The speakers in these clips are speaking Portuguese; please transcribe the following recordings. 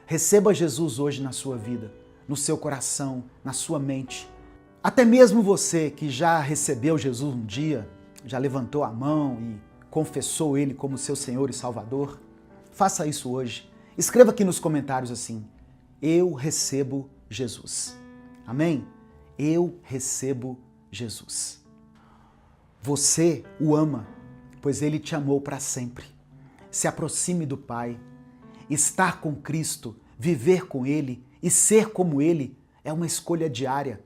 Receba Jesus hoje na sua vida, no seu coração, na sua mente. Até mesmo você que já recebeu Jesus um dia, já levantou a mão e confessou Ele como seu Senhor e Salvador, faça isso hoje. Escreva aqui nos comentários assim: eu recebo Jesus. Amém? Eu recebo Jesus. Você o ama, pois Ele te amou para sempre. Se aproxime do Pai. Estar com Cristo, viver com Ele e ser como Ele é uma escolha diária.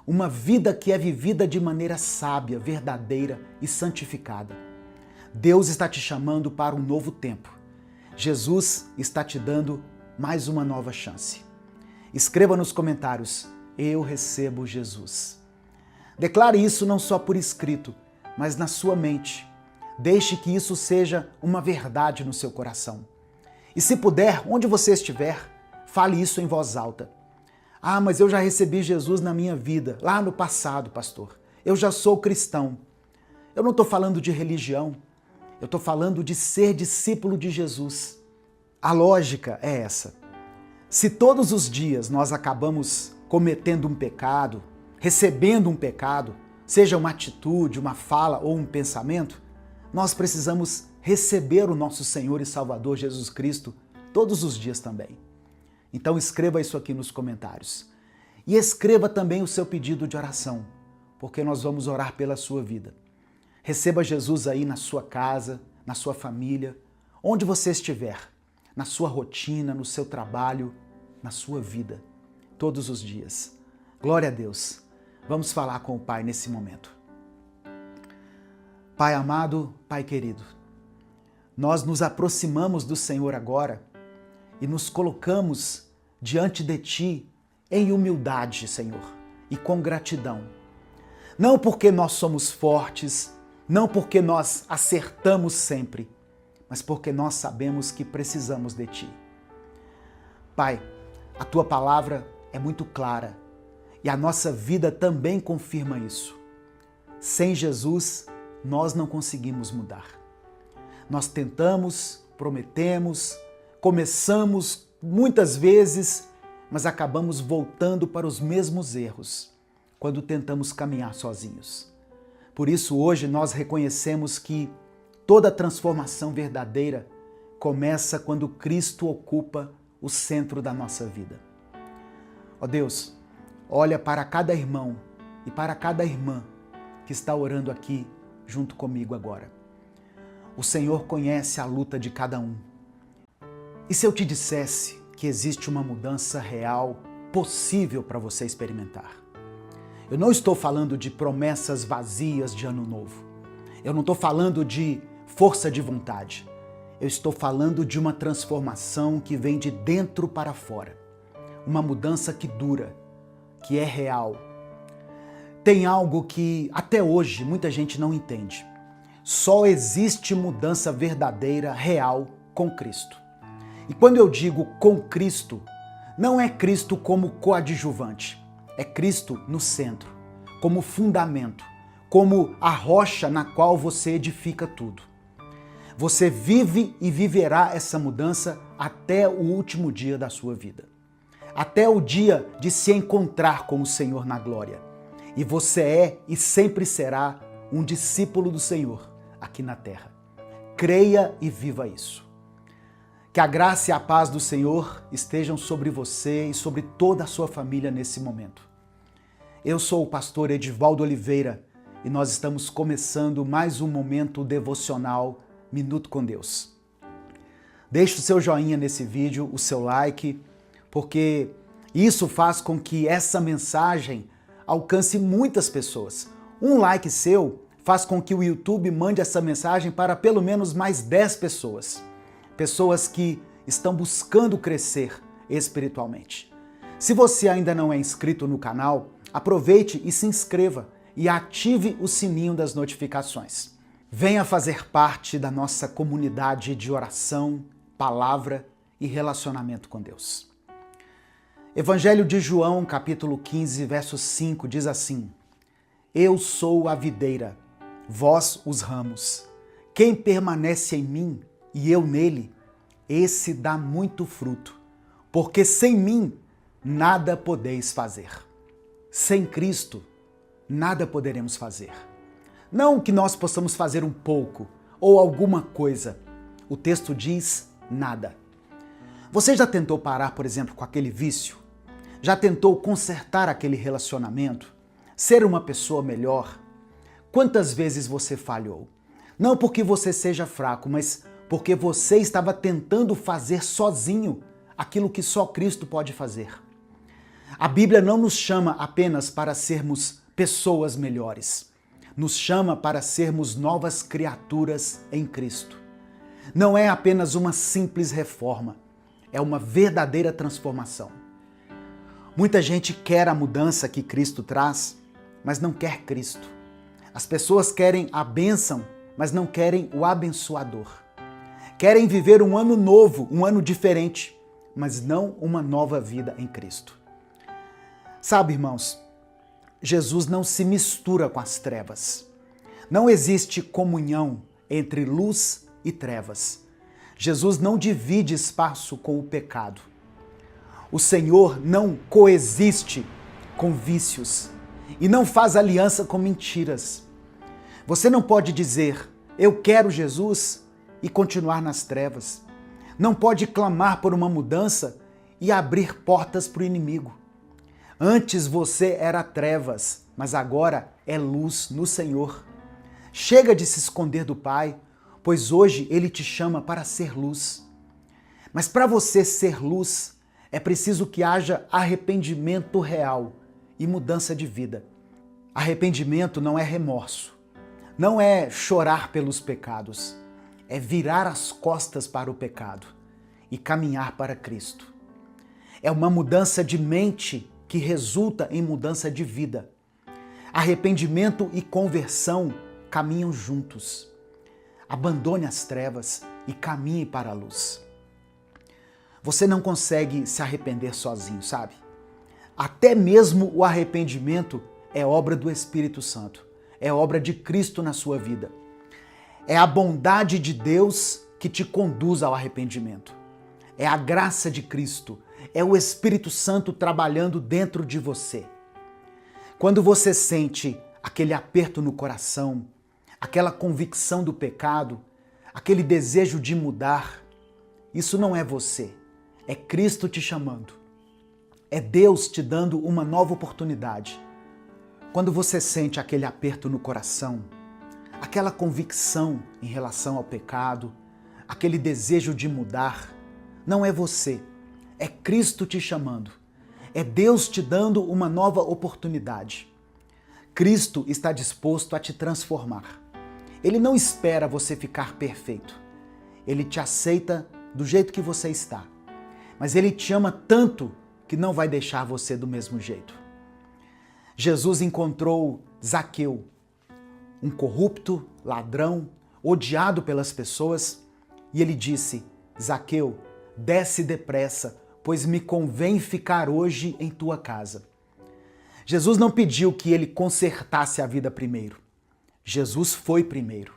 Uma vida que é vivida de maneira sábia, verdadeira e santificada. Deus está te chamando para um novo tempo. Jesus está te dando mais uma nova chance. Escreva nos comentários: eu recebo Jesus. Declare isso não só por escrito, mas na sua mente. Deixe que isso seja uma verdade no seu coração. E se puder, onde você estiver, fale isso em voz alta. Ah, mas eu já recebi Jesus na minha vida, lá no passado, pastor. Eu já sou cristão. Eu não estou falando de religião, eu estou falando de ser discípulo de Jesus. A lógica é essa. Se todos os dias nós acabamos cometendo um pecado, recebendo um pecado, seja uma atitude, uma fala ou um pensamento, nós precisamos receber o nosso Senhor e Salvador Jesus Cristo todos os dias também. Então escreva isso aqui nos comentários. E escreva também o seu pedido de oração, porque nós vamos orar pela sua vida. Receba Jesus aí na sua casa, na sua família, onde você estiver, na sua rotina, no seu trabalho, na sua vida, todos os dias. Glória a Deus. Vamos falar com o Pai nesse momento. Pai amado, Pai querido, nós nos aproximamos do Senhor agora e nos colocamos diante de Ti em humildade, Senhor, e com gratidão. Não porque nós somos fortes, não porque nós acertamos sempre, mas porque nós sabemos que precisamos de Ti. Pai, a Tua palavra é muito clara e a nossa vida também confirma isso. Sem Jesus, nós não conseguimos mudar. Nós tentamos, prometemos, começamos muitas vezes, mas acabamos voltando para os mesmos erros quando tentamos caminhar sozinhos. Por isso, hoje nós reconhecemos que toda transformação verdadeira começa quando Cristo ocupa o centro da nossa vida. Ó Deus, olha para cada irmão e para cada irmã que está orando aqui junto comigo agora. O Senhor conhece a luta de cada um. E se eu te dissesse que existe uma mudança real, possível para você experimentar? Eu não estou falando de promessas vazias de ano novo. Eu não estou falando de força de vontade. Eu estou falando de uma transformação que vem de dentro para fora. Uma mudança que dura, que é real. Tem algo que até hoje muita gente não entende. Só existe mudança verdadeira, real, com Cristo. E quando eu digo com Cristo, não é Cristo como coadjuvante, é Cristo no centro, como fundamento, como a rocha na qual você edifica tudo. Você vive e viverá essa mudança até o último dia da sua vida. Até o dia de se encontrar com o Senhor na glória. E você é e sempre será um discípulo do Senhor aqui na terra. Creia e viva isso. Que a graça e a paz do Senhor estejam sobre você e sobre toda a sua família nesse momento. Eu sou o pastor Edivaldo Oliveira e nós estamos começando mais um momento devocional Minuto com Deus. Deixe o seu joinha nesse vídeo, o seu like, porque isso faz com que essa mensagem alcance muitas pessoas. Um like seu faz com que o YouTube mande essa mensagem para pelo menos mais 10 pessoas. Pessoas que estão buscando crescer espiritualmente. Se você ainda não é inscrito no canal, aproveite e se inscreva e ative o sininho das notificações. Venha fazer parte da nossa comunidade de oração, palavra e relacionamento com Deus. Evangelho de João, capítulo 15, verso 5, diz assim: Eu sou a videira, vós os ramos. Quem permanece em mim e eu nele, esse dá muito fruto, porque sem mim nada podeis fazer. Sem Cristo, nada poderemos fazer. Não que nós possamos fazer um pouco ou alguma coisa. O texto diz nada. Você já tentou parar, por exemplo, com aquele vício? Já tentou consertar aquele relacionamento? Ser uma pessoa melhor? Quantas vezes você falhou? Não porque você seja fraco, mas porque você estava tentando fazer sozinho aquilo que só Cristo pode fazer. A Bíblia não nos chama apenas para sermos pessoas melhores. Nos chama para sermos novas criaturas em Cristo. Não é apenas uma simples reforma, é uma verdadeira transformação. Muita gente quer a mudança que Cristo traz, mas não quer Cristo. As pessoas querem a bênção, mas não querem o abençoador. Querem viver um ano novo, um ano diferente, mas não uma nova vida em Cristo. Sabe, irmãos, Jesus não se mistura com as trevas. Não existe comunhão entre luz e trevas. Jesus não divide espaço com o pecado. O Senhor não coexiste com vícios e não faz aliança com mentiras. Você não pode dizer, eu quero Jesus e continuar nas trevas. Não pode clamar por uma mudança e abrir portas para o inimigo. Antes você era trevas, mas agora é luz no Senhor. Chega de se esconder do Pai, pois hoje Ele te chama para ser luz. Mas para você ser luz, é preciso que haja arrependimento real e mudança de vida. Arrependimento não é remorso, não é chorar pelos pecados, é virar as costas para o pecado e caminhar para Cristo. É uma mudança de mente que resulta em mudança de vida. Arrependimento e conversão caminham juntos. Abandone as trevas e caminhe para a luz. Você não consegue se arrepender sozinho, sabe? Até mesmo o arrependimento é obra do Espírito Santo, é obra de Cristo na sua vida. É a bondade de Deus que te conduz ao arrependimento. É a graça de Cristo, é o Espírito Santo trabalhando dentro de você. Quando você sente aquele aperto no coração, aquela convicção do pecado, aquele desejo de mudar, isso não é você, é Cristo te chamando. É Deus te dando uma nova oportunidade. Quando você sente aquele aperto no coração, aquela convicção em relação ao pecado, aquele desejo de mudar, não é você, é Cristo te chamando. É Deus te dando uma nova oportunidade. Cristo está disposto a te transformar. Ele não espera você ficar perfeito. Ele te aceita do jeito que você está. Mas Ele te ama tanto que não vai deixar você do mesmo jeito. Jesus encontrou Zaqueu, um corrupto, ladrão, odiado pelas pessoas, e ele disse, Zaqueu, desce depressa, pois me convém ficar hoje em tua casa. Jesus não pediu que ele consertasse a vida primeiro. Jesus foi primeiro.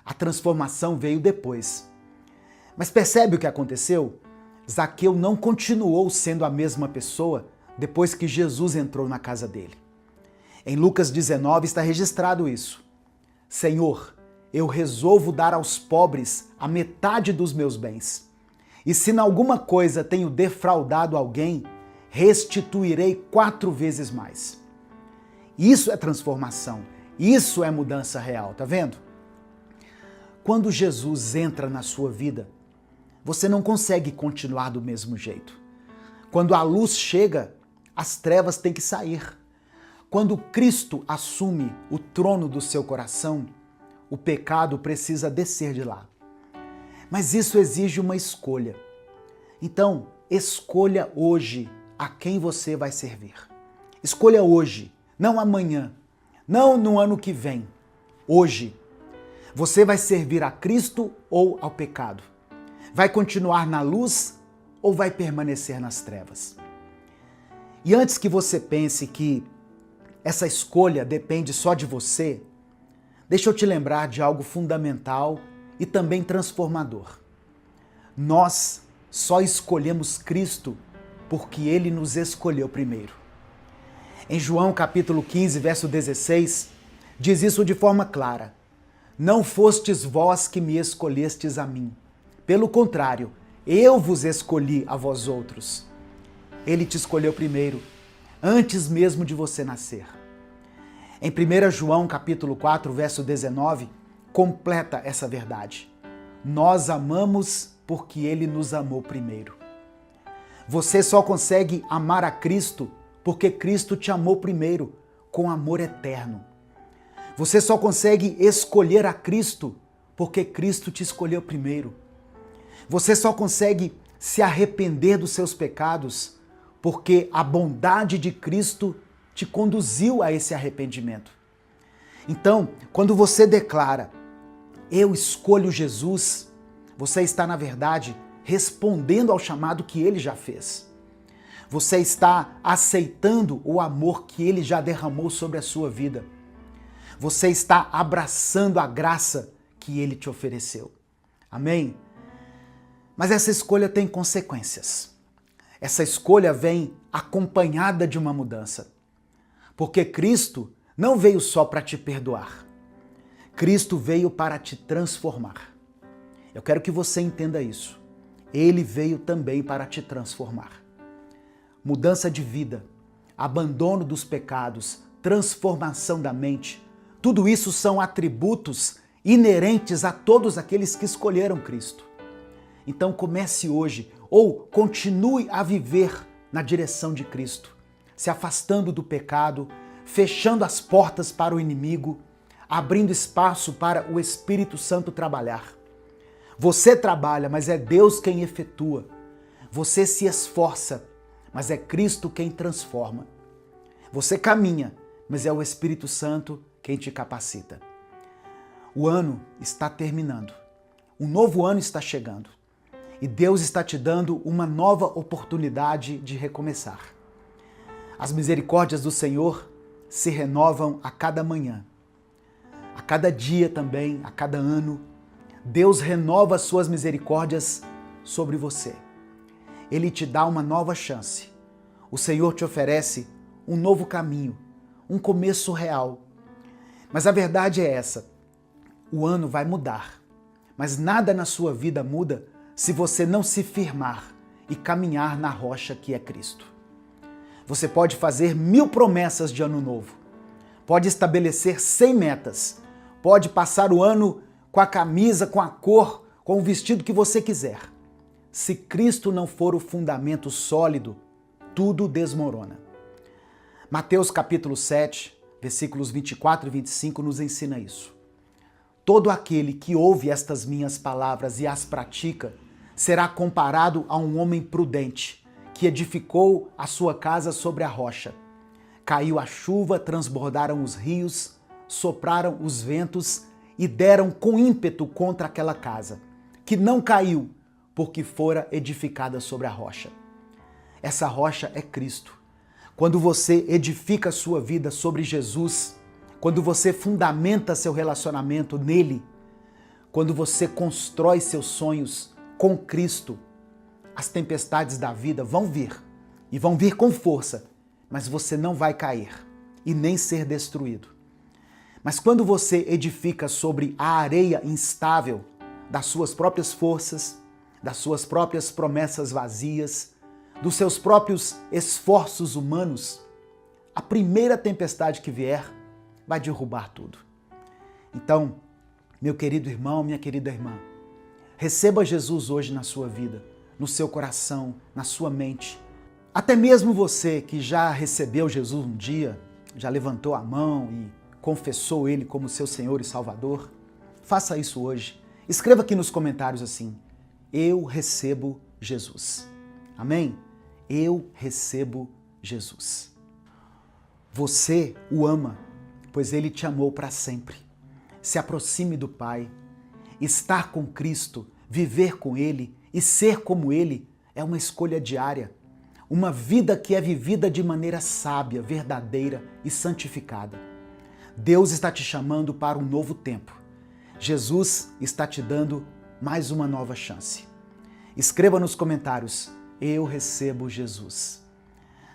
A transformação veio depois. Mas percebe o que aconteceu? Zaqueu não continuou sendo a mesma pessoa depois que Jesus entrou na casa dele. Em Lucas 19 está registrado isso. Senhor, eu resolvo dar aos pobres a metade dos meus bens. E se em alguma coisa tenho defraudado alguém, restituirei 4 vezes mais. Isso é transformação. Isso é mudança real, tá vendo? Quando Jesus entra na sua vida, você não consegue continuar do mesmo jeito. Quando a luz chega, as trevas têm que sair. Quando Cristo assume o trono do seu coração, o pecado precisa descer de lá. Mas isso exige uma escolha. Então, escolha hoje a quem você vai servir. Escolha hoje, não amanhã, não no ano que vem. Hoje, você vai servir a Cristo ou ao pecado? Vai continuar na luz ou vai permanecer nas trevas? E antes que você pense que essa escolha depende só de você, deixa eu te lembrar de algo fundamental e também transformador. Nós só escolhemos Cristo porque Ele nos escolheu primeiro. Em João capítulo 15, verso 16, diz isso de forma clara. Não fostes vós que me escolhestes a mim. Pelo contrário, eu vos escolhi a vós outros. Ele te escolheu primeiro, antes mesmo de você nascer. Em 1 João capítulo 4, verso 19, completa essa verdade. Nós amamos porque Ele nos amou primeiro. Você só consegue amar a Cristo porque Cristo te amou primeiro, com amor eterno. Você só consegue escolher a Cristo porque Cristo te escolheu primeiro. Você só consegue se arrepender dos seus pecados porque a bondade de Cristo te conduziu a esse arrependimento. Então, quando você declara, eu escolho Jesus, você está, na verdade, respondendo ao chamado que Ele já fez. Você está aceitando o amor que Ele já derramou sobre a sua vida. Você está abraçando a graça que Ele te ofereceu. Amém? Mas essa escolha tem consequências. Essa escolha vem acompanhada de uma mudança. Porque Cristo não veio só para te perdoar. Cristo veio para te transformar. Eu quero que você entenda isso. Ele veio também para te transformar. Mudança de vida, abandono dos pecados, transformação da mente, tudo isso são atributos inerentes a todos aqueles que escolheram Cristo. Então comece hoje, ou continue a viver na direção de Cristo, se afastando do pecado, fechando as portas para o inimigo, abrindo espaço para o Espírito Santo trabalhar. Você trabalha, mas é Deus quem efetua. Você se esforça, mas é Cristo quem transforma. Você caminha, mas é o Espírito Santo quem te capacita. O ano está terminando. Um novo ano está chegando. E Deus está te dando uma nova oportunidade de recomeçar. As misericórdias do Senhor se renovam a cada manhã. A cada dia também, a cada ano, Deus renova as suas misericórdias sobre você. Ele te dá uma nova chance. O Senhor te oferece um novo caminho, um começo real. Mas a verdade é essa: o ano vai mudar, mas nada na sua vida muda se você não se firmar e caminhar na rocha que é Cristo. Você pode fazer 1000 promessas de ano novo, pode estabelecer 100 metas, pode passar o ano com a camisa, com a cor, com o vestido que você quiser. Se Cristo não for o fundamento sólido, tudo desmorona. Mateus capítulo 7, versículos 24 e 25 nos ensina isso. Todo aquele que ouve estas minhas palavras e as pratica será comparado a um homem prudente que edificou a sua casa sobre a rocha. Caiu a chuva, transbordaram os rios, sopraram os ventos e deram com ímpeto contra aquela casa, que não caiu, porque fora edificada sobre a rocha. Essa rocha é Cristo. Quando você edifica a sua vida sobre Jesus, quando você fundamenta seu relacionamento nele, quando você constrói seus sonhos com Cristo, as tempestades da vida vão vir, e vão vir com força, mas você não vai cair e nem ser destruído. Mas quando você edifica sobre a areia instável das suas próprias forças, das suas próprias promessas vazias, dos seus próprios esforços humanos, a primeira tempestade que vier vai derrubar tudo. Então, meu querido irmão, minha querida irmã, receba Jesus hoje na sua vida, no seu coração, na sua mente. Até mesmo você que já recebeu Jesus um dia, já levantou a mão e confessou Ele como seu Senhor e Salvador, faça isso hoje. Escreva aqui nos comentários assim: eu recebo Jesus. Amém? Eu recebo Jesus. Você o ama, pois Ele te amou para sempre. Se aproxime do Pai. Estar com Cristo, viver com Ele e ser como Ele é uma escolha diária. Uma vida que é vivida de maneira sábia, verdadeira e santificada. Deus está te chamando para um novo tempo. Jesus está te dando mais uma nova chance. Escreva nos comentários: Eu recebo Jesus.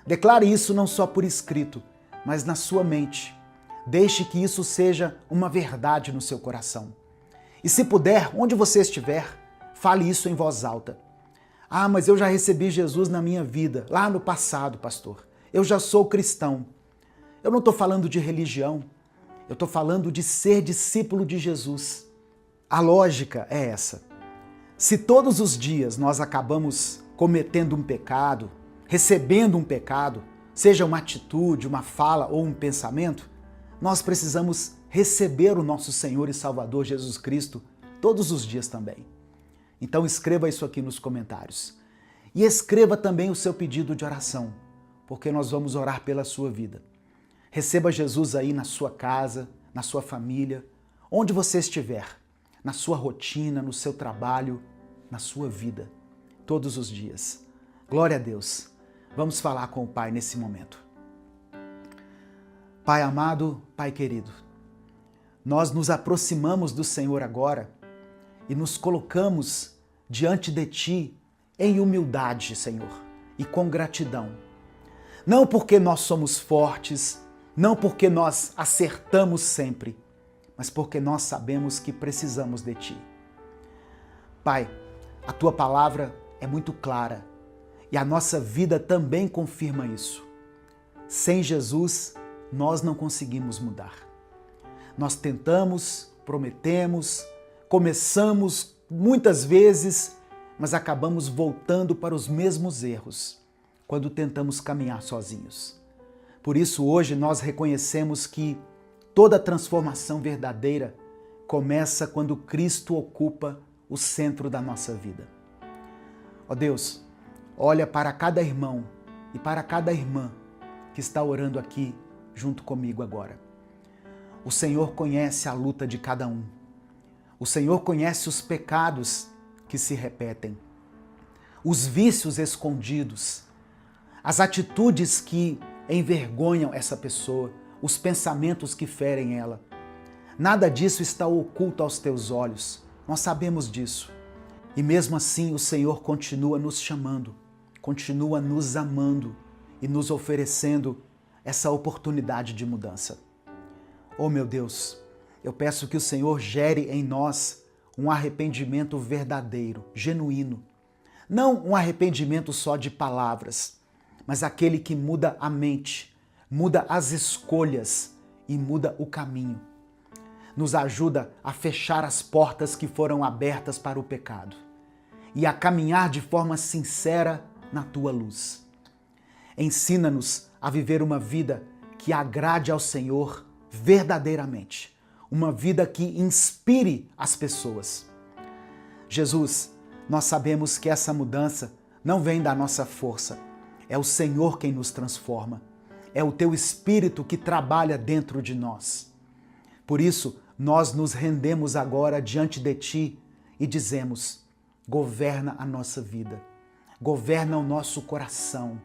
Declare isso não só por escrito, mas na sua mente. Deixe que isso seja uma verdade no seu coração. E se puder, onde você estiver, fale isso em voz alta. Ah, mas eu já recebi Jesus na minha vida, lá no passado, pastor. Eu já sou cristão. Eu não estou falando de religião, eu estou falando de ser discípulo de Jesus. A lógica é essa. Se todos os dias nós acabamos cometendo um pecado, recebendo um pecado, seja uma atitude, uma fala ou um pensamento, nós precisamos receber o nosso Senhor e Salvador Jesus Cristo todos os dias também. Então escreva isso aqui nos comentários. E escreva também o seu pedido de oração, porque nós vamos orar pela sua vida. Receba Jesus aí na sua casa, na sua família, onde você estiver, na sua rotina, no seu trabalho, na sua vida, todos os dias. Glória a Deus. Vamos falar com o Pai nesse momento. Pai amado, Pai querido, nós nos aproximamos do Senhor agora e nos colocamos diante de Ti em humildade, Senhor, e com gratidão. Não porque nós somos fortes, não porque nós acertamos sempre, mas porque nós sabemos que precisamos de Ti. Pai, a Tua palavra é muito clara e a nossa vida também confirma isso. Sem Jesus, nós não conseguimos mudar. Nós tentamos, prometemos, começamos muitas vezes, mas acabamos voltando para os mesmos erros quando tentamos caminhar sozinhos. Por isso, hoje nós reconhecemos que toda transformação verdadeira começa quando Cristo ocupa o centro da nossa vida. Ó Deus, olha para cada irmão e para cada irmã que está orando aqui junto comigo agora. O Senhor conhece a luta de cada um. O Senhor conhece os pecados que se repetem, os vícios escondidos, as atitudes que envergonham essa pessoa, os pensamentos que ferem ela. Nada disso está oculto aos teus olhos. Nós sabemos disso. E mesmo assim o Senhor continua nos chamando, continua nos amando e nos oferecendo essa oportunidade de mudança. Oh meu Deus, eu peço que o Senhor gere em nós um arrependimento verdadeiro, genuíno. Não um arrependimento só de palavras, mas aquele que muda a mente, muda as escolhas e muda o caminho. Nos ajuda a fechar as portas que foram abertas para o pecado e a caminhar de forma sincera na Tua luz. Ensina-nos a viver uma vida que agrade ao Senhor verdadeiramente, uma vida que inspire as pessoas. Jesus, nós sabemos que essa mudança não vem da nossa força, é o Senhor quem nos transforma, é o Teu Espírito que trabalha dentro de nós. Por isso, nós nos rendemos agora diante de Ti e dizemos: governa a nossa vida, governa o nosso coração,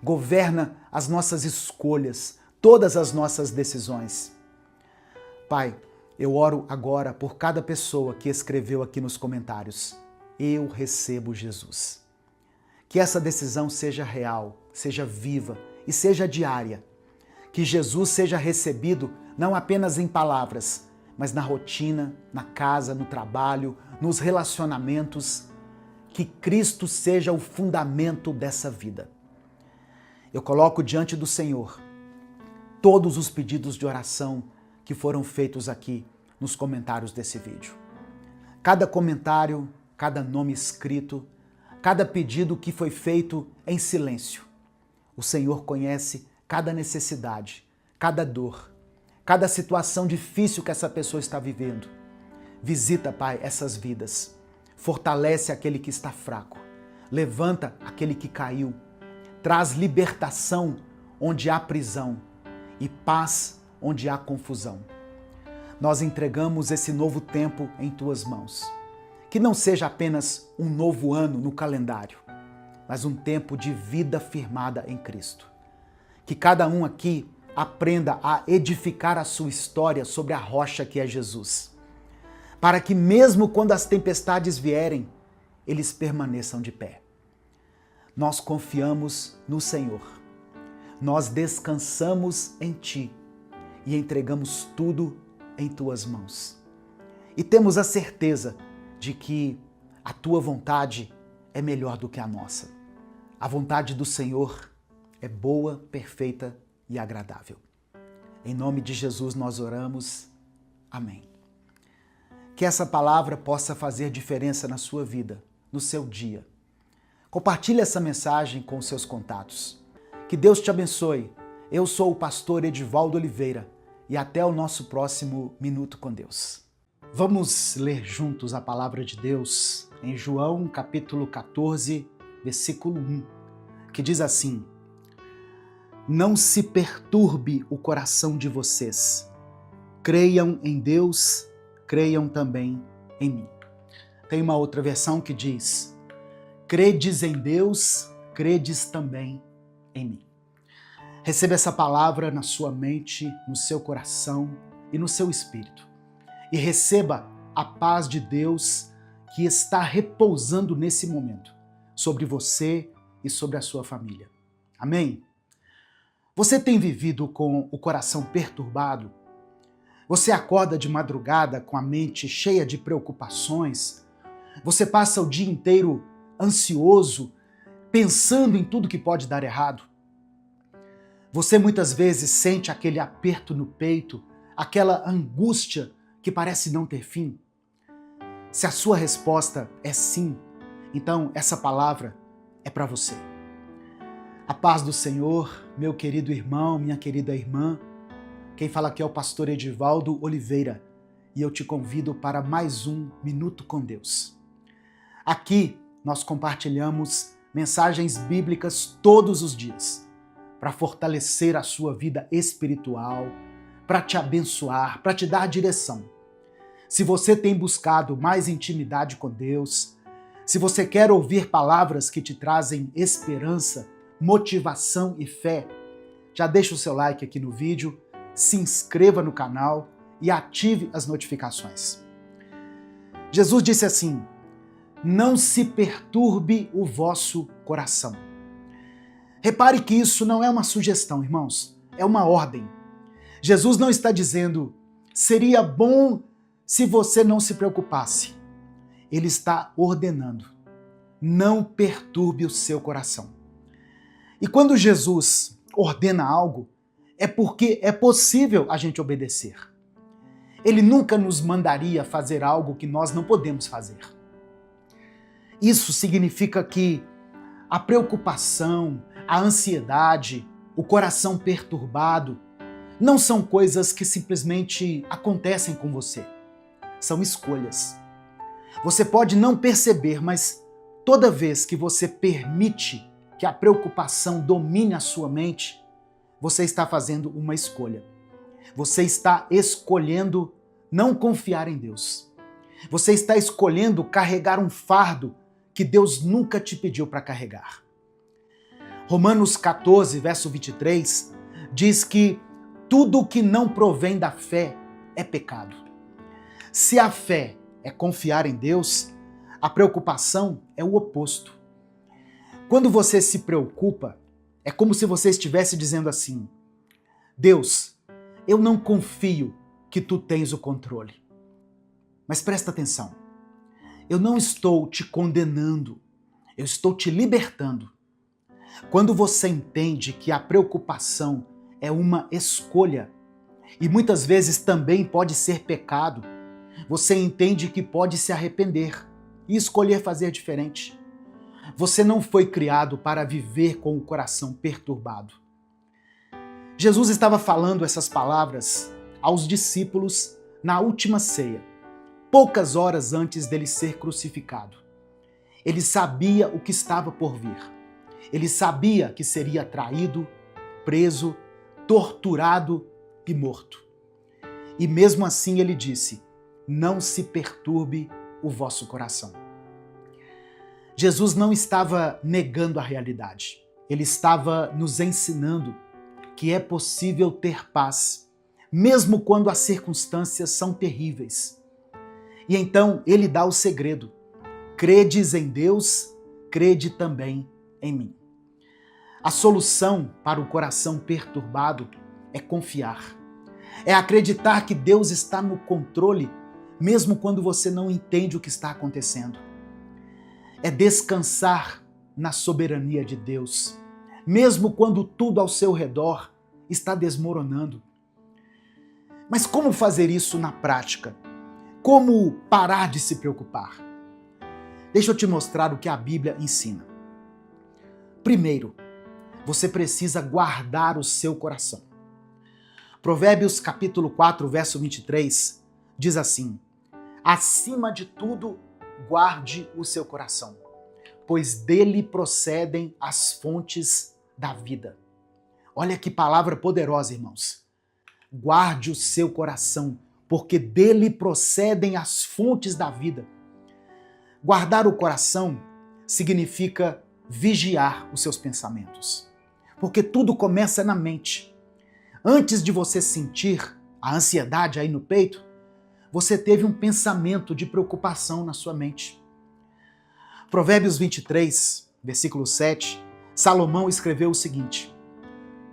governa as nossas escolhas, todas as nossas decisões. Pai, eu oro agora por cada pessoa que escreveu aqui nos comentários: eu recebo Jesus. Que essa decisão seja real, seja viva e seja diária. Que Jesus seja recebido não apenas em palavras, mas na rotina, na casa, no trabalho, nos relacionamentos. Que Cristo seja o fundamento dessa vida. Eu coloco diante do Senhor todos os pedidos de oração que foram feitos aqui nos comentários desse vídeo. Cada comentário, cada nome escrito, cada pedido que foi feito em silêncio. O Senhor conhece cada necessidade, cada dor, cada situação difícil que essa pessoa está vivendo. Visita, Pai, essas vidas. Fortalece aquele que está fraco. Levanta aquele que caiu. Traz libertação onde há prisão e paz onde há confusão. Nós entregamos esse novo tempo em Tuas mãos. Que não seja apenas um novo ano no calendário, mas um tempo de vida firmada em Cristo. Que cada um aqui aprenda a edificar a sua história sobre a rocha que é Jesus, para que mesmo quando as tempestades vierem, eles permaneçam de pé. nós confiamos no Senhor. Nós descansamos em Ti e entregamos tudo em Tuas mãos. E temos a certeza de que a Tua vontade é melhor do que a nossa. A vontade do Senhor é boa, perfeita e agradável. Em nome de Jesus nós oramos. Amém. Que essa palavra possa fazer diferença na sua vida, no seu dia. Compartilhe essa mensagem com os seus contatos. Que Deus te abençoe. Eu sou o pastor Edivaldo Oliveira e até o nosso próximo Minuto com Deus. Vamos ler juntos a palavra de Deus em João capítulo 14, versículo 1, que diz assim: Não se perturbe o coração de vocês. Creiam em Deus, creiam também em mim. Tem uma outra versão que diz: Credes em Deus, credes também em mim. Receba essa palavra na sua mente, no seu coração e no seu espírito. E receba a paz de Deus que está repousando nesse momento sobre você e sobre a sua família. Amém? Você tem vivido com o coração perturbado? Você acorda de madrugada com a mente cheia de preocupações? Você passa o dia inteiro ansioso, pensando em tudo que pode dar errado? Você muitas vezes sente aquele aperto no peito, aquela angústia que parece não ter fim? Se a sua resposta é sim, então essa palavra é para você. A paz do Senhor, meu querido irmão, minha querida irmã. Quem fala aqui é o pastor Edivaldo Oliveira e eu te convido para mais um Minuto com Deus. Aqui nós compartilhamos mensagens bíblicas todos os dias para fortalecer a sua vida espiritual, para te abençoar, para te dar direção. Se você tem buscado mais intimidade com Deus, se você quer ouvir palavras que te trazem esperança, motivação e fé, já deixa o seu like aqui no vídeo, se inscreva no canal e ative as notificações. Jesus disse assim: Não se perturbe o vosso coração. Repare que isso não é uma sugestão, irmãos, é uma ordem. Jesus não está dizendo, seria bom se você não se preocupasse. Ele está ordenando, não perturbe o seu coração. E quando Jesus ordena algo, é porque é possível a gente obedecer. Ele nunca nos mandaria fazer algo que nós não podemos fazer. Isso significa que a preocupação, a ansiedade, o coração perturbado, não são coisas que simplesmente acontecem com você. São escolhas. Você pode não perceber, mas toda vez que você permite que a preocupação domine a sua mente, você está fazendo uma escolha. Você está escolhendo não confiar em Deus. Você está escolhendo carregar um fardo que Deus nunca te pediu para carregar. Romanos 14, verso 23, diz que tudo que não provém da fé é pecado. Se a fé é confiar em Deus, a preocupação é o oposto. Quando você se preocupa, é como se você estivesse dizendo assim: Deus, eu não confio que tu tens o controle. Mas presta atenção, eu não estou te condenando, eu estou te libertando. Quando você entende que a preocupação é uma escolha, e muitas vezes também pode ser pecado, você entende que pode se arrepender e escolher fazer diferente. Você não foi criado para viver com o coração perturbado. Jesus estava falando essas palavras aos discípulos na última ceia, poucas horas antes dele ser crucificado. Ele sabia o que estava por vir. Ele sabia que seria traído, preso, torturado e morto. E mesmo assim ele disse: Não se perturbe o vosso coração. Jesus não estava negando a realidade. Ele estava nos ensinando que é possível ter paz, mesmo quando as circunstâncias são terríveis. E então ele dá o segredo: credes em Deus, crede também em mim. A solução para o coração perturbado é confiar. É acreditar que Deus está no controle, mesmo quando você não entende o que está acontecendo. É descansar na soberania de Deus, mesmo quando tudo ao seu redor está desmoronando. Mas como fazer isso na prática? Como parar de se preocupar? Deixa eu te mostrar o que a Bíblia ensina. Primeiro, você precisa guardar o seu coração. Provérbios capítulo 4, verso 23, diz assim: acima de tudo, guarde o seu coração, pois dele procedem as fontes da vida. Olha que palavra poderosa, irmãos. Guarde o seu coração, porque dele procedem as fontes da vida. Guardar o coração significa vigiar os seus pensamentos, porque tudo começa na mente. Antes de você sentir a ansiedade aí no peito, você teve um pensamento de preocupação na sua mente. Provérbios 23, versículo 7, Salomão escreveu o seguinte: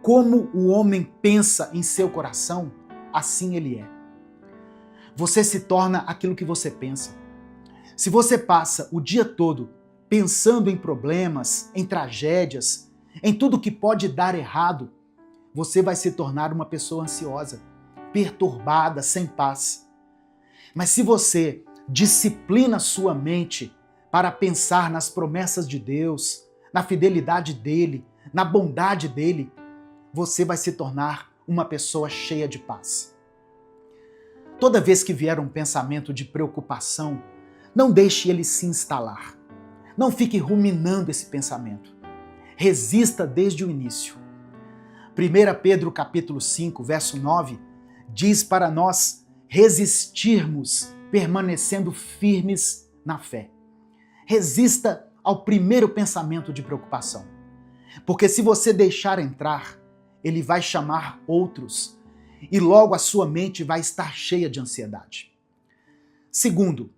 como o homem pensa em seu coração, assim ele é. Você se torna aquilo que você pensa. Se você passa o dia todo pensando em problemas, em tragédias, em tudo que pode dar errado, você vai se tornar uma pessoa ansiosa, perturbada, sem paz. Mas se você disciplina sua mente para pensar nas promessas de Deus, na fidelidade dele, na bondade dele, você vai se tornar uma pessoa cheia de paz. Toda vez que vier um pensamento de preocupação, não deixe ele se instalar. Não fique ruminando esse pensamento. Resista desde o início. 1 Pedro capítulo 5, verso 9, diz para nós resistirmos, permanecendo firmes na fé. Resista ao primeiro pensamento de preocupação. Porque se você deixar entrar, ele vai chamar outros e logo a sua mente vai estar cheia de ansiedade. Segundo,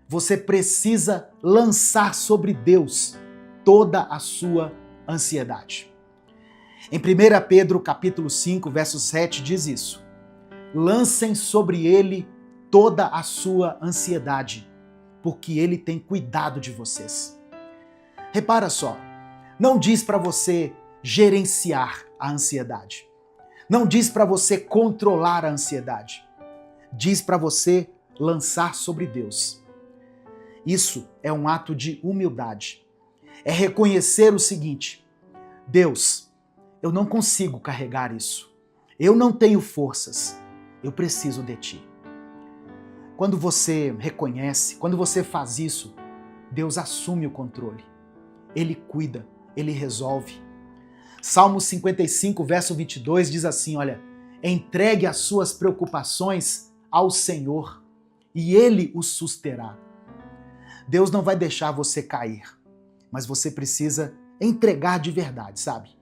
você precisa lançar sobre Deus toda a sua ansiedade. Em 1 Pedro capítulo 5, verso 7 diz isso: lancem sobre ele toda a sua ansiedade, porque ele tem cuidado de vocês. Repara só, não diz para você gerenciar a ansiedade. Não diz para você controlar a ansiedade. Diz para você lançar sobre Deus. Isso é um ato de humildade. É reconhecer o seguinte: Deus, eu não consigo carregar isso. Eu não tenho forças. Eu preciso de Ti. Quando você reconhece, quando você faz isso, Deus assume o controle. Ele cuida, Ele resolve. Salmo 55, verso 22 diz assim, olha: entregue as suas preocupações ao Senhor e Ele os susterá. Deus não vai deixar você cair, mas você precisa entregar de verdade, sabe?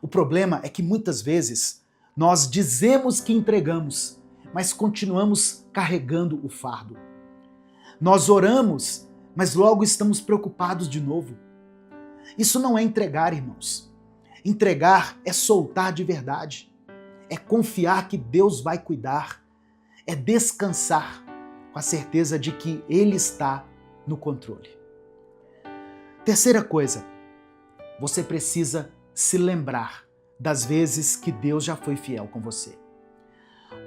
O problema é que muitas vezes nós dizemos que entregamos, mas continuamos carregando o fardo. Nós oramos, mas logo estamos preocupados de novo. Isso não é entregar, irmãos. Entregar é soltar de verdade. É confiar que Deus vai cuidar. É descansar com a certeza de que Ele está no controle. Terceira coisa, você precisa se lembrar das vezes que Deus já foi fiel com você.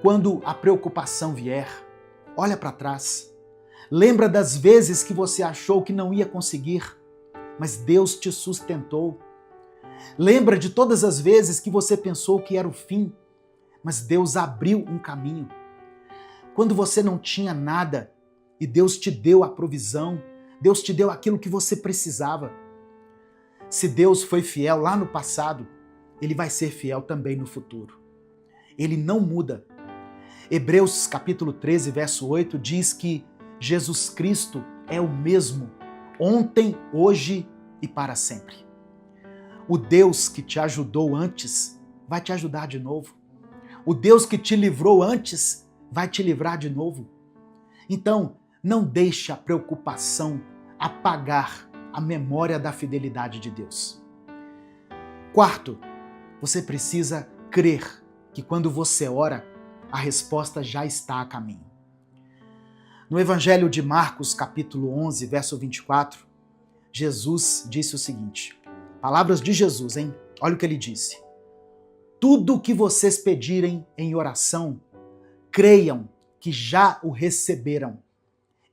Quando a preocupação vier, olha para trás. Lembra das vezes que você achou que não ia conseguir, mas Deus te sustentou. Lembra de todas as vezes que você pensou que era o fim, mas Deus abriu um caminho. Quando você não tinha nada e Deus te deu a provisão, Deus te deu aquilo que você precisava. Se Deus foi fiel lá no passado, Ele vai ser fiel também no futuro. Ele não muda. Hebreus capítulo 13, verso 8 diz que Jesus Cristo é o mesmo, ontem, hoje e para sempre. O Deus que te ajudou antes vai te ajudar de novo. O Deus que te livrou antes vai te livrar de novo. Então, não deixe a preocupação apagar a memória da fidelidade de Deus. Quarto, você precisa crer que quando você ora, a resposta já está a caminho. No Evangelho de Marcos, capítulo 11, verso 24, Jesus disse o seguinte, palavras de Jesus, hein? Olha o que ele disse. Tudo o que vocês pedirem em oração, creiam que já o receberam,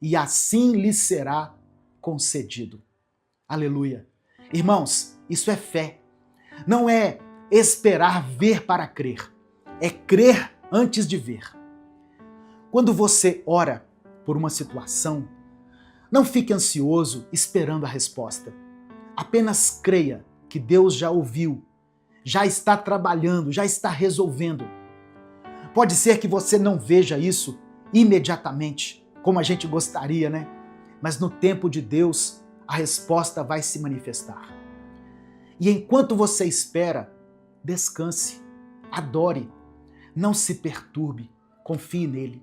e assim lhes será concedido. Aleluia. Irmãos, isso é fé. Não é esperar ver para crer. É crer antes de ver. Quando você ora por uma situação, não fique ansioso esperando a resposta. Apenas creia que Deus já ouviu, já está trabalhando, já está resolvendo. Pode ser que você não veja isso imediatamente, como a gente gostaria, né? Mas no tempo de Deus, a resposta vai se manifestar. E enquanto você espera, descanse, adore, não se perturbe, confie nele.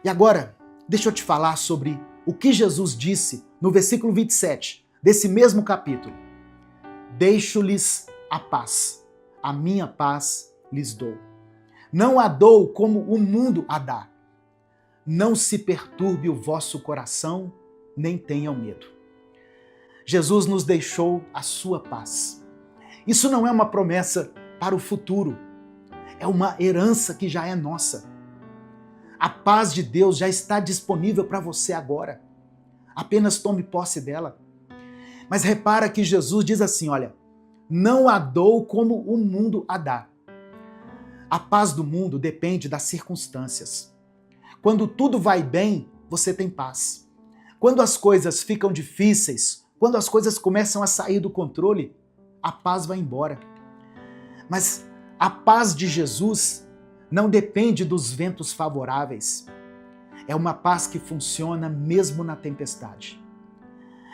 E agora, deixa eu te falar sobre o que Jesus disse no versículo 27 desse mesmo capítulo. Deixo-lhes a paz, a minha paz lhes dou. Não a dou como o mundo a dá. Não se perturbe o vosso coração, nem tenham medo. Jesus nos deixou a sua paz. Isso não é uma promessa para o futuro, é uma herança que já é nossa. A paz de Deus já está disponível para você agora. Apenas tome posse dela. Mas repara que Jesus diz assim, olha, não a dou como o mundo a dá. A paz do mundo depende das circunstâncias. Quando tudo vai bem, você tem paz. Quando as coisas ficam difíceis, quando as coisas começam a sair do controle, a paz vai embora. Mas a paz de Jesus não depende dos ventos favoráveis. É uma paz que funciona mesmo na tempestade.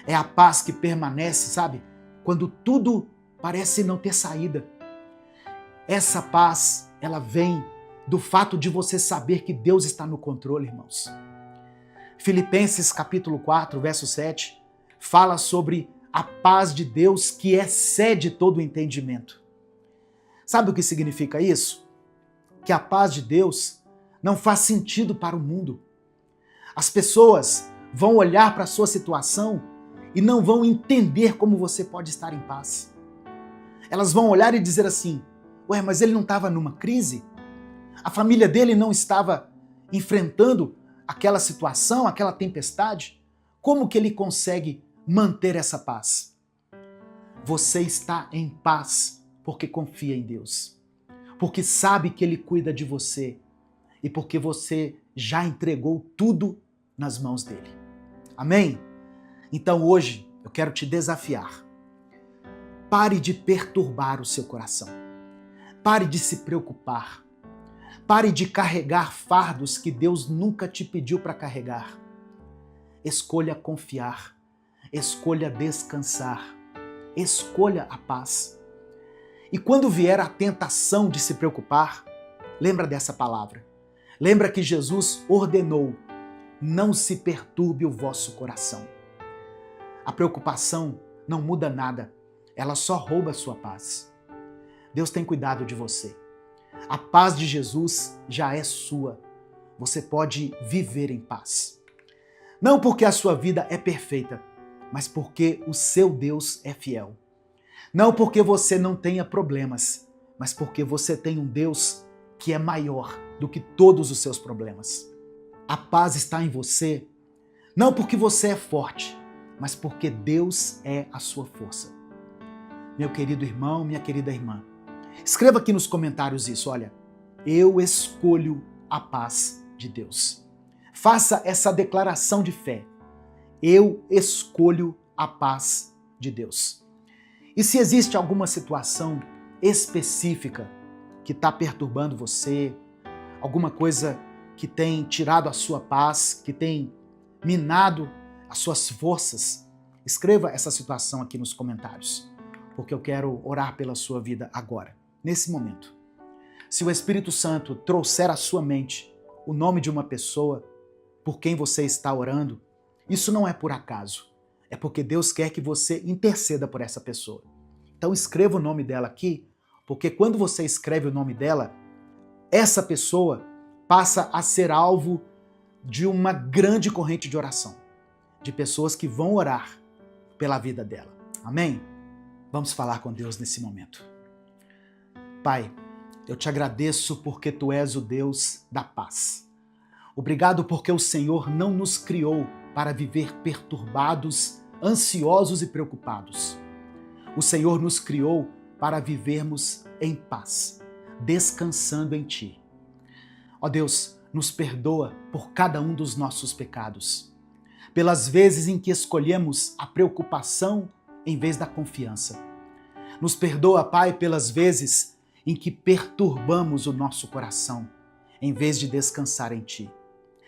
É a paz que permanece, sabe? Quando tudo parece não ter saída. Essa paz, ela vem do fato de você saber que Deus está no controle, irmãos. Filipenses capítulo 4, verso 7, fala sobre a paz de Deus que excede todo o entendimento. Sabe o que significa isso? Que a paz de Deus não faz sentido para o mundo. As pessoas vão olhar para a sua situação e não vão entender como você pode estar em paz. Elas vão olhar e dizer assim, ué, mas ele não estava numa crise? A família dele não estava enfrentando aquela situação, aquela tempestade? Como que ele consegue manter essa paz? Você está em paz porque confia em Deus, porque sabe que Ele cuida de você e porque você já entregou tudo nas mãos dele. Amém? Então hoje eu quero te desafiar. Pare de perturbar o seu coração. Pare de se preocupar. Pare de carregar fardos que Deus nunca te pediu para carregar. Escolha confiar. Escolha descansar. Escolha a paz. E quando vier a tentação de se preocupar, lembra dessa palavra. Lembra que Jesus ordenou, não se perturbe o vosso coração. A preocupação não muda nada, ela só rouba a sua paz. Deus tem cuidado de você. A paz de Jesus já é sua. Você pode viver em paz. Não porque a sua vida é perfeita, mas porque o seu Deus é fiel. Não porque você não tenha problemas, mas porque você tem um Deus que é maior do que todos os seus problemas. A paz está em você, não porque você é forte, mas porque Deus é a sua força. Meu querido irmão, minha querida irmã, escreva aqui nos comentários isso, olha, eu escolho a paz de Deus. Faça essa declaração de fé. Eu escolho a paz de Deus. E se existe alguma situação específica que está perturbando você, alguma coisa que tem tirado a sua paz, que tem minado as suas forças, escreva essa situação aqui nos comentários, porque eu quero orar pela sua vida agora, nesse momento. Se o Espírito Santo trouxer à sua mente o nome de uma pessoa por quem você está orando, isso não é por acaso. é porque Deus quer que você interceda por essa pessoa. Então escreva o nome dela aqui, porque quando você escreve o nome dela, essa pessoa passa a ser alvo de uma grande corrente de oração, de pessoas que vão orar pela vida dela. Amém? Vamos falar com Deus nesse momento. Pai, eu te agradeço porque Tu és o Deus da paz. Obrigado porque o Senhor não nos criou para viver perturbados, ansiosos e preocupados. O Senhor nos criou para vivermos em paz, descansando em Ti. Ó Deus, nos perdoa por cada um dos nossos pecados, pelas vezes em que escolhemos a preocupação em vez da confiança. Nos perdoa, Pai, pelas vezes em que perturbamos o nosso coração, em vez de descansar em Ti.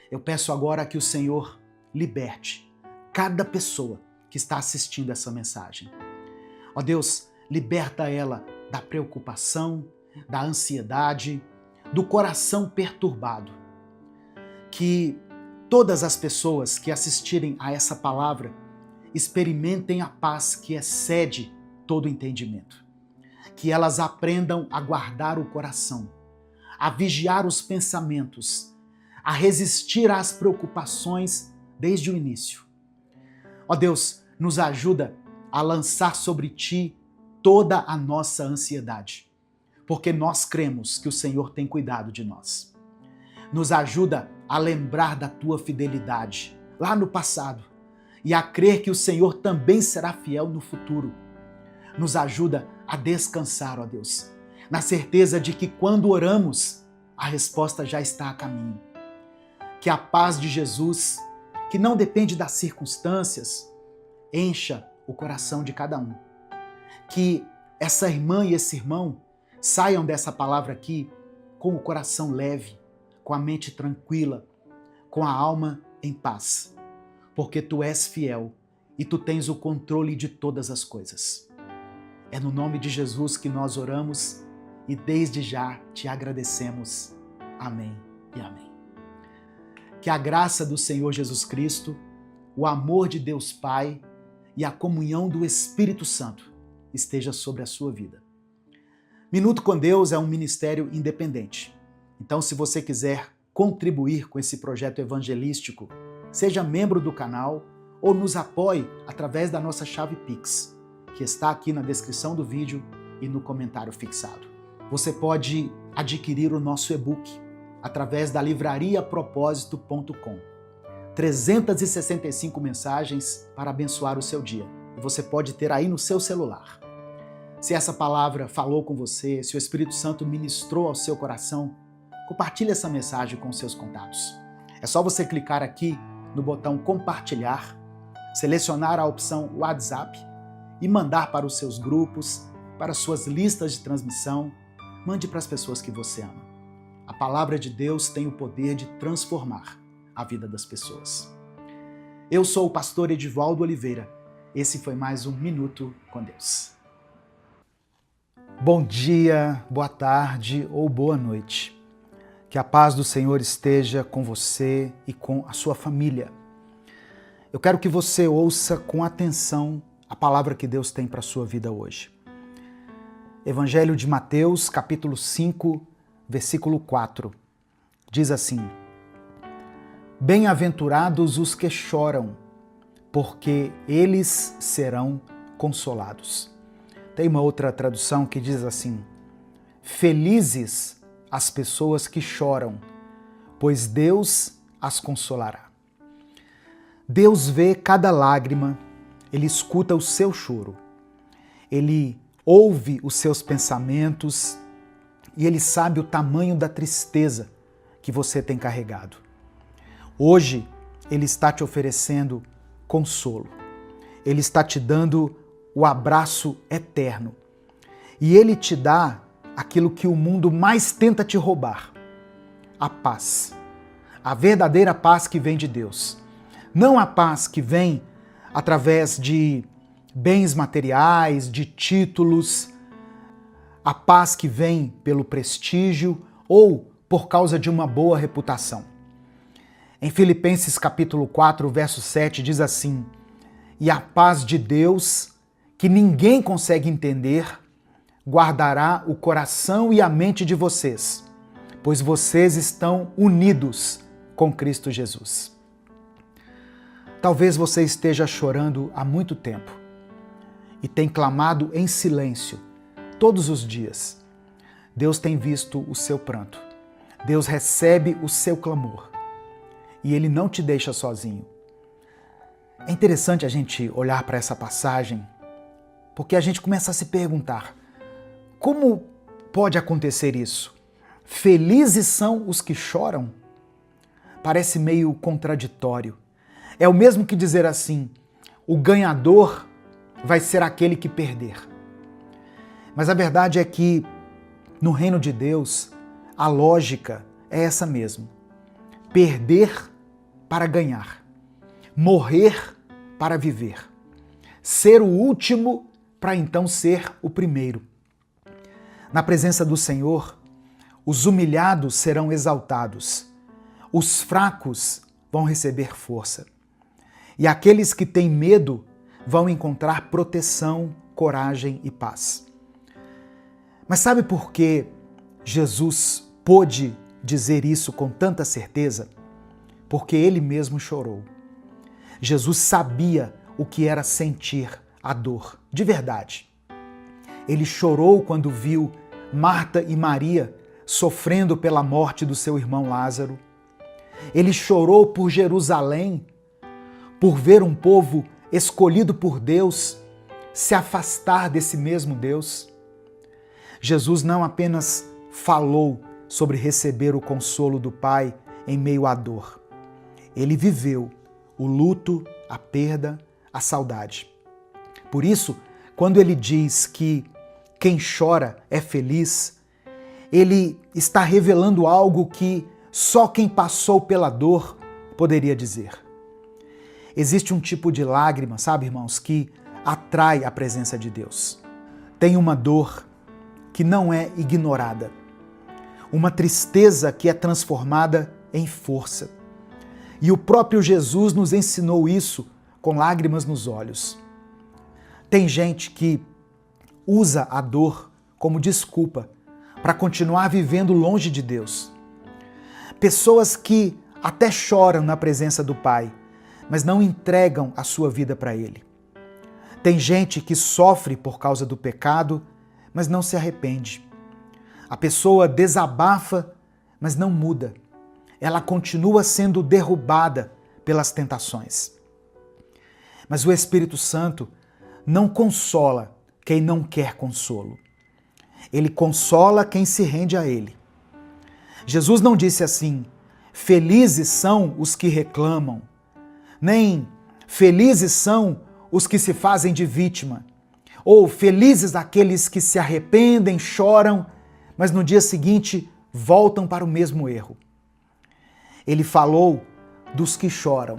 Eu peço agora que o Senhor liberte cada pessoa que está assistindo essa mensagem. Ó Deus, liberta ela da preocupação, da ansiedade, do coração perturbado. Que todas as pessoas que assistirem a essa palavra experimentem a paz que excede todo entendimento. Que elas aprendam a guardar o coração, a vigiar os pensamentos, a resistir às preocupações desde o início. Ó Deus, nos ajuda a lançar sobre Ti toda a nossa ansiedade, porque nós cremos que o Senhor tem cuidado de nós. Nos ajuda a lembrar da Tua fidelidade lá no passado e a crer que o Senhor também será fiel no futuro. Nos ajuda a descansar, ó Deus, na certeza de que quando oramos, a resposta já está a caminho. Que a paz de Jesus, que não depende das circunstâncias, encha o coração de cada um. Que essa irmã e esse irmão saiam dessa palavra aqui com o coração leve, com a mente tranquila, com a alma em paz, porque Tu és fiel e Tu tens o controle de todas as coisas. É no nome de Jesus que nós oramos e desde já Te agradecemos. Amém e amém. Que a graça do Senhor Jesus Cristo, o amor de Deus Pai e a comunhão do Espírito Santo esteja sobre a sua vida. Minuto com Deus é um ministério independente. Então, se você quiser contribuir com esse projeto evangelístico, seja membro do canal ou nos apoie através da nossa chave Pix, que está aqui na descrição do vídeo e no comentário fixado. Você pode adquirir o nosso e-book através da livrariapropósito.com. 365 mensagens para abençoar o seu dia. E você pode ter aí no seu celular. Se essa palavra falou com você, se o Espírito Santo ministrou ao seu coração, compartilhe essa mensagem com seus contatos. É só você clicar aqui no botão compartilhar, selecionar a opção WhatsApp e mandar para os seus grupos, para suas listas de transmissão. Mande para as pessoas que você ama. A palavra de Deus tem o poder de transformar a vida das pessoas. Eu sou o pastor Edivaldo Oliveira. Esse foi mais um Minuto com Deus. Bom dia, boa tarde ou boa noite. Que a paz do Senhor esteja com você e com a sua família. Eu quero que você ouça com atenção a palavra que Deus tem para a sua vida hoje. Evangelho de Mateus, capítulo 5, versículo 4. Diz assim: Bem-aventurados os que choram, porque eles serão consolados. Tem uma outra tradução que diz assim: Felizes as pessoas que choram, pois Deus as consolará. Deus vê cada lágrima, Ele escuta o seu choro, Ele ouve os seus pensamentos e Ele sabe o tamanho da tristeza que você tem carregado. Hoje, Ele está te oferecendo consolo. Ele está te dando o abraço eterno. E Ele te dá aquilo que o mundo mais tenta te roubar: a paz. A verdadeira paz que vem de Deus. Não a paz que vem através de bens materiais, de títulos, a paz que vem pelo prestígio ou por causa de uma boa reputação. Em Filipenses capítulo 4, verso 7 diz assim: e a paz de Deus, que ninguém consegue entender, guardará o coração e a mente de vocês, pois vocês estão unidos com Cristo Jesus. Talvez você esteja chorando há muito tempo e tem clamado em silêncio todos os dias. Deus tem visto o seu pranto. Deus recebe o seu clamor e Ele não te deixa sozinho. É interessante a gente olhar para essa passagem porque a gente começa a se perguntar: como pode acontecer isso? Felizes são os que choram? Parece meio contraditório. É o mesmo que dizer assim: o ganhador vai ser aquele que perder. Mas a verdade é que no reino de Deus, a lógica é essa mesmo. Perder para ganhar. Morrer para viver. Ser o último para então ser o primeiro. Na presença do Senhor, os humilhados serão exaltados. Os fracos vão receber força. E aqueles que têm medo vão encontrar proteção, coragem e paz. Mas sabe por que Jesus pôde dizer isso com tanta certeza? Porque Ele mesmo chorou. Jesus sabia o que era sentir a dor, de verdade. Ele chorou quando viu Marta e Maria sofrendo pela morte do seu irmão Lázaro. Ele chorou por Jerusalém, por ver um povo escolhido por Deus se afastar desse mesmo Deus. Jesus não apenas falou sobre receber o consolo do Pai em meio à dor. Ele viveu o luto, a perda, a saudade. Por isso, quando ele diz que quem chora é feliz, ele está revelando algo que só quem passou pela dor poderia dizer. Existe um tipo de lágrima, sabe, irmãos, que atrai a presença de Deus. Tem uma dor que não é ignorada. Uma tristeza que é transformada em força. E o próprio Jesus nos ensinou isso com lágrimas nos olhos. Tem gente que usa a dor como desculpa para continuar vivendo longe de Deus. Pessoas que até choram na presença do Pai, mas não entregam a sua vida para Ele. Tem gente que sofre por causa do pecado, mas não se arrepende. A pessoa desabafa, mas não muda. Ela continua sendo derrubada pelas tentações. Mas o Espírito Santo não consola quem não quer consolo. Ele consola quem se rende a Ele. Jesus não disse assim: felizes são os que reclamam, nem felizes são os que se fazem de vítima, ou felizes aqueles que se arrependem, choram, mas no dia seguinte voltam para o mesmo erro. Ele falou dos que choram,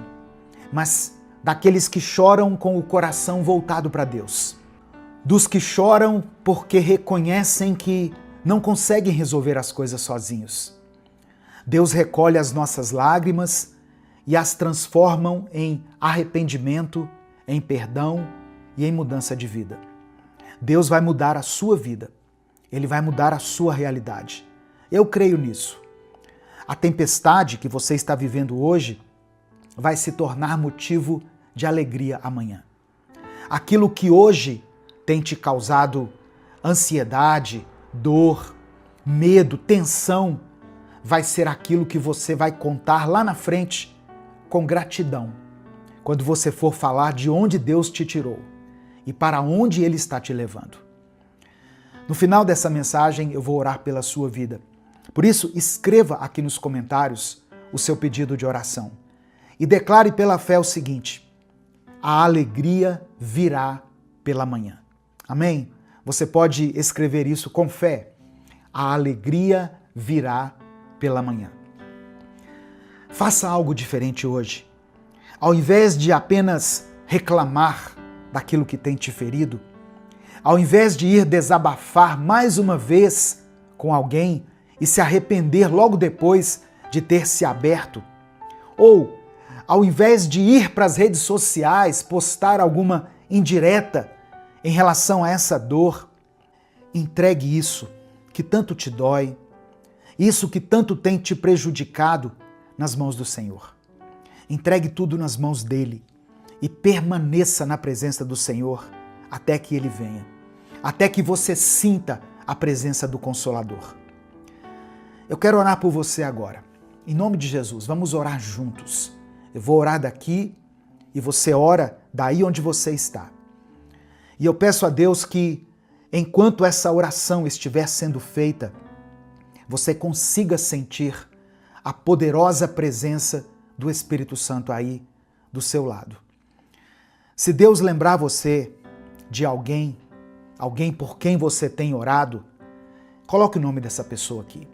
mas daqueles que choram com o coração voltado para Deus. Dos que choram porque reconhecem que não conseguem resolver as coisas sozinhos. Deus recolhe as nossas lágrimas e as transformam em arrependimento, em perdão e em mudança de vida. Deus vai mudar a sua vida. Ele vai mudar a sua realidade. Eu creio nisso. A tempestade que você está vivendo hoje vai se tornar motivo de alegria amanhã. Aquilo que hoje tem te causado ansiedade, dor, medo, tensão, vai ser aquilo que você vai contar lá na frente com gratidão, quando você for falar de onde Deus te tirou e para onde Ele está te levando. No final dessa mensagem, eu vou orar pela sua vida. Por isso, escreva aqui nos comentários o seu pedido de oração e declare pela fé o seguinte: a alegria virá pela manhã. Amém? Você pode escrever isso com fé. A alegria virá pela manhã. Faça algo diferente hoje. Ao invés de apenas reclamar daquilo que tem te ferido, ao invés de ir desabafar mais uma vez com alguém e se arrepender logo depois de ter se aberto, ou ao invés de ir para as redes sociais, postar alguma indireta em relação a essa dor, entregue isso que tanto te dói, isso que tanto tem te prejudicado nas mãos do Senhor. Entregue tudo nas mãos dele e permaneça na presença do Senhor até que ele venha, até que você sinta a presença do Consolador. Eu quero orar por você agora. Em nome de Jesus, vamos orar juntos. Eu vou orar daqui e você ora daí onde você está. E eu peço a Deus que, enquanto essa oração estiver sendo feita, você consiga sentir a poderosa presença do Espírito Santo aí do seu lado. Se Deus lembrar você de alguém por quem você tem orado, coloque o nome dessa pessoa aqui.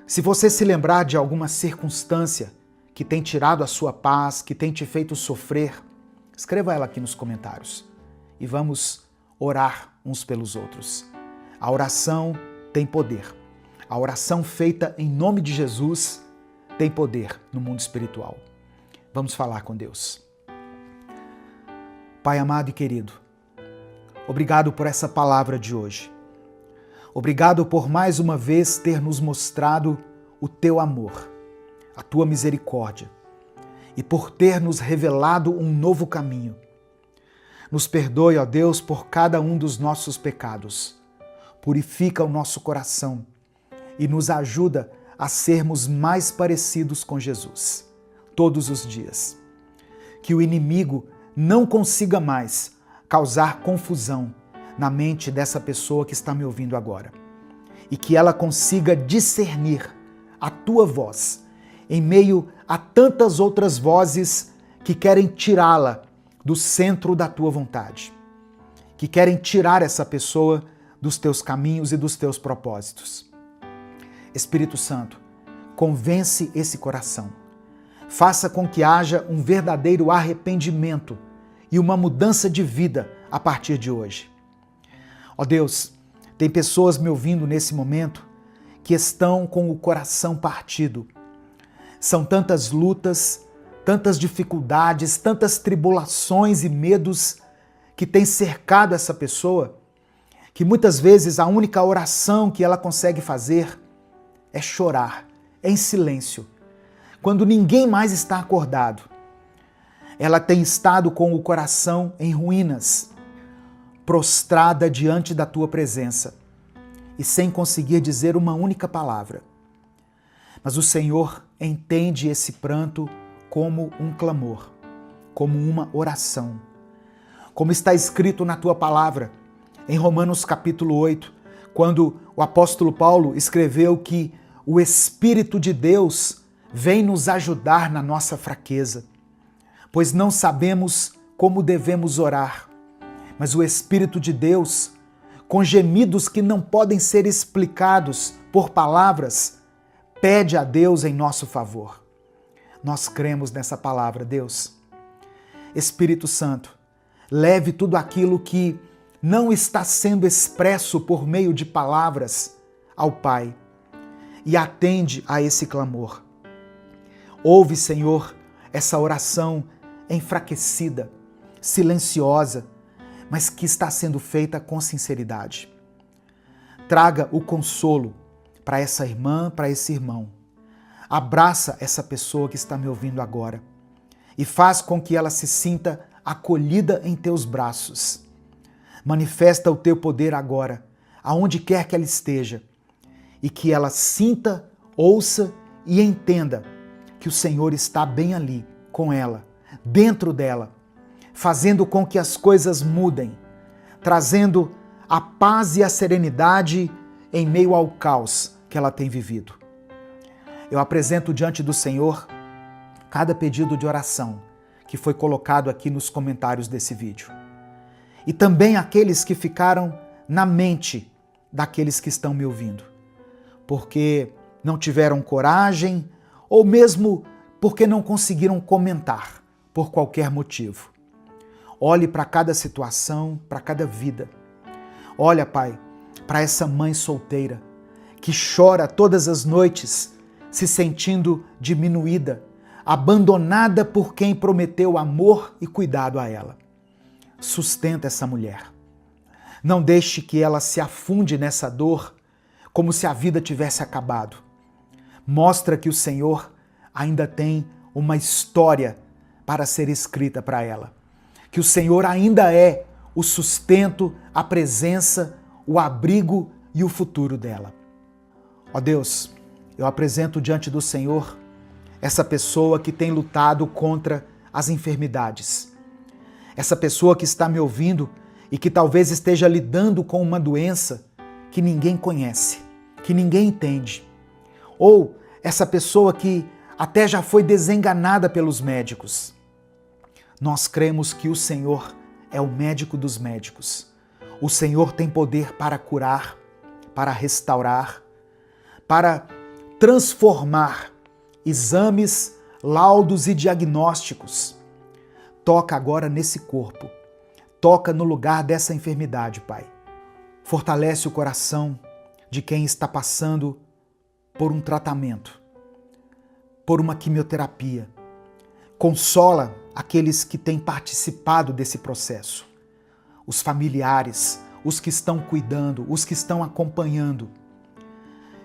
Se você se lembrar de alguma circunstância que tem tirado a sua paz, que tem te feito sofrer, escreva ela aqui nos comentários e vamos orar uns pelos outros. A oração tem poder. A oração feita em nome de Jesus tem poder no mundo espiritual. Vamos falar com Deus. Pai amado e querido, obrigado por essa palavra de hoje. Obrigado por mais uma vez ter nos mostrado o teu amor, a tua misericórdia e por ter nos revelado um novo caminho. Nos perdoe, ó Deus, por cada um dos nossos pecados. Purifica o nosso coração e nos ajuda a sermos mais parecidos com Jesus todos os dias. Que o inimigo não consiga mais causar confusão na mente dessa pessoa que está me ouvindo agora. E que ela consiga discernir a tua voz em meio a tantas outras vozes que querem tirá-la do centro da tua vontade, que querem tirar essa pessoa dos teus caminhos e dos teus propósitos. Espírito Santo, convence esse coração. Faça com que haja um verdadeiro arrependimento e uma mudança de vida a partir de hoje. Ó Deus, tem pessoas me ouvindo nesse momento que estão com o coração partido. São tantas lutas, tantas dificuldades, tantas tribulações e medos que têm cercado essa pessoa, que muitas vezes a única oração que ela consegue fazer é chorar, em silêncio, quando ninguém mais está acordado. Ela tem estado com o coração em ruínas, prostrada diante da tua presença e sem conseguir dizer uma única palavra. Mas o Senhor entende esse pranto como um clamor, como uma oração. Como está escrito na tua palavra, em Romanos capítulo 8, quando o apóstolo Paulo escreveu que o Espírito de Deus vem nos ajudar na nossa fraqueza, pois não sabemos como devemos orar, mas o Espírito de Deus, com gemidos que não podem ser explicados por palavras, pede a Deus em nosso favor. Nós cremos nessa palavra, Deus. Espírito Santo, leve tudo aquilo que não está sendo expresso por meio de palavras ao Pai e atende a esse clamor. Ouve, Senhor, essa oração enfraquecida, silenciosa, mas que está sendo feita com sinceridade. Traga o consolo para essa irmã, para esse irmão. Abraça essa pessoa que está me ouvindo agora e faz com que ela se sinta acolhida em teus braços. Manifesta o teu poder agora, aonde quer que ela esteja, e que ela sinta, ouça e entenda que o Senhor está bem ali com ela, dentro dela, fazendo com que as coisas mudem, trazendo a paz e a serenidade em meio ao caos que ela tem vivido. Eu apresento diante do Senhor cada pedido de oração que foi colocado aqui nos comentários desse vídeo. E também aqueles que ficaram na mente daqueles que estão me ouvindo, porque não tiveram coragem ou mesmo porque não conseguiram comentar por qualquer motivo. Olhe para cada situação, para cada vida. Olha, Pai, para essa mãe solteira que chora todas as noites se sentindo diminuída, abandonada por quem prometeu amor e cuidado a ela. Sustenta essa mulher. Não deixe que ela se afunde nessa dor como se a vida tivesse acabado. Mostra que o Senhor ainda tem uma história para ser escrita para ela. Que o Senhor ainda é o sustento, a presença, o abrigo e o futuro dela. Ó Deus, eu apresento diante do Senhor essa pessoa que tem lutado contra as enfermidades. Essa pessoa que está me ouvindo e que talvez esteja lidando com uma doença que ninguém conhece, que ninguém entende. Ou essa pessoa que até já foi desenganada pelos médicos. Nós cremos que o Senhor é o médico dos médicos. O Senhor tem poder para curar, para restaurar, para transformar exames, laudos e diagnósticos. Toca agora nesse corpo. Toca no lugar dessa enfermidade, Pai. Fortalece o coração de quem está passando por um tratamento, por uma quimioterapia. Consola aqueles que têm participado desse processo. Os familiares, os que estão cuidando, os que estão acompanhando.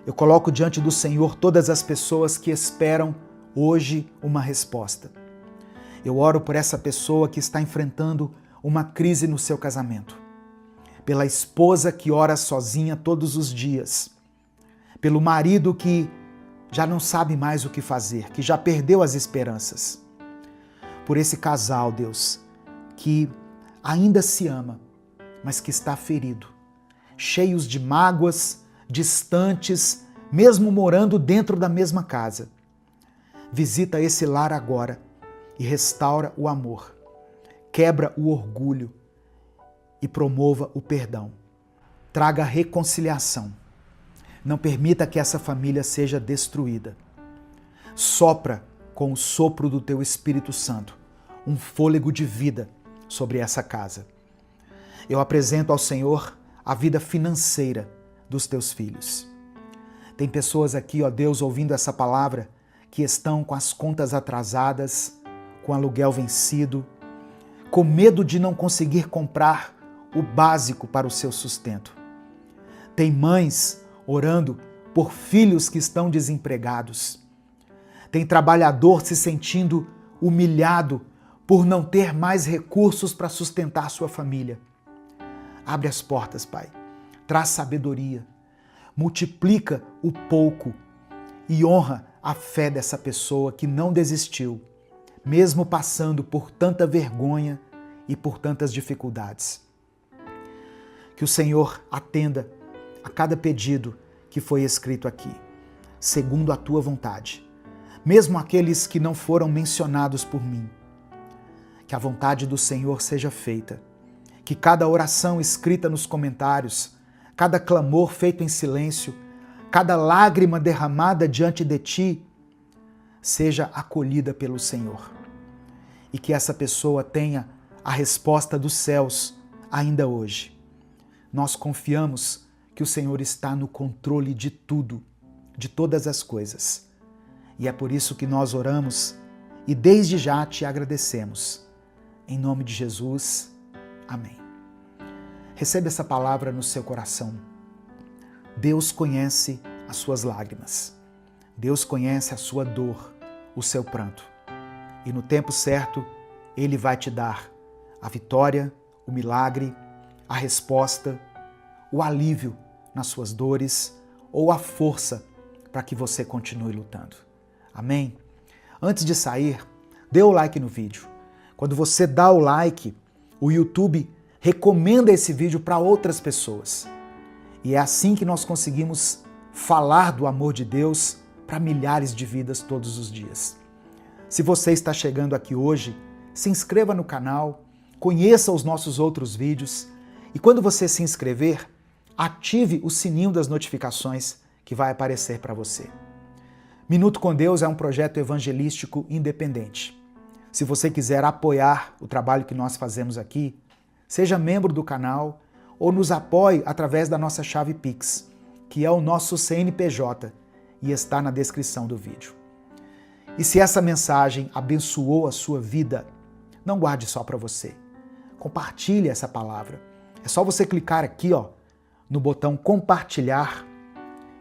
Eu coloco diante do Senhor todas as pessoas que esperam hoje uma resposta. Eu oro por essa pessoa que está enfrentando uma crise no seu casamento. Pela esposa que ora sozinha todos os dias. Pelo marido que já não sabe mais o que fazer, que já perdeu as esperanças. Por esse casal, Deus, que ainda se ama, mas que está ferido, cheios de mágoas, distantes, mesmo morando dentro da mesma casa. Visita esse lar agora e restaura o amor, quebra o orgulho e promova o perdão. Traga reconciliação. Não permita que essa família seja destruída. Sopra com o sopro do teu Espírito Santo um fôlego de vida sobre essa casa. Eu apresento ao Senhor a vida financeira dos teus filhos. Tem pessoas aqui, ó Deus, ouvindo essa palavra, que estão com as contas atrasadas, com aluguel vencido, com medo de não conseguir comprar o básico para o seu sustento. Tem mães orando por filhos que estão desempregados. Tem trabalhador se sentindo humilhado por não ter mais recursos para sustentar sua família. Abre as portas, Pai. Traz sabedoria. Multiplica o pouco e honra a fé dessa pessoa que não desistiu, mesmo passando por tanta vergonha e por tantas dificuldades. Que o Senhor atenda a cada pedido que foi escrito aqui, segundo a tua vontade, mesmo aqueles que não foram mencionados por mim. Que a vontade do Senhor seja feita, que cada oração escrita nos comentários, cada clamor feito em silêncio, cada lágrima derramada diante de ti, seja acolhida pelo Senhor. E que essa pessoa tenha a resposta dos céus ainda hoje. Nós confiamos que o Senhor está no controle de tudo, de todas as coisas. E é por isso que nós oramos e desde já te agradecemos. Em nome de Jesus, amém. Receba essa palavra no seu coração. Deus conhece as suas lágrimas. Deus conhece a sua dor, o seu pranto. E no tempo certo, Ele vai te dar a vitória, o milagre, a resposta, o alívio nas suas dores ou a força para que você continue lutando. Amém? Antes de sair, dê o like no vídeo. Quando você dá o like, o YouTube recomenda esse vídeo para outras pessoas. E é assim que nós conseguimos falar do amor de Deus para milhares de vidas todos os dias. Se você está chegando aqui hoje, se inscreva no canal, conheça os nossos outros vídeos e quando você se inscrever, ative o sininho das notificações que vai aparecer para você. Minuto com Deus é um projeto evangelístico independente. Se você quiser apoiar o trabalho que nós fazemos aqui, seja membro do canal ou nos apoie através da nossa chave Pix, que é o nosso CNPJ e está na descrição do vídeo. E se essa mensagem abençoou a sua vida, não guarde só para você. Compartilhe essa palavra. É só você clicar aqui, no botão compartilhar,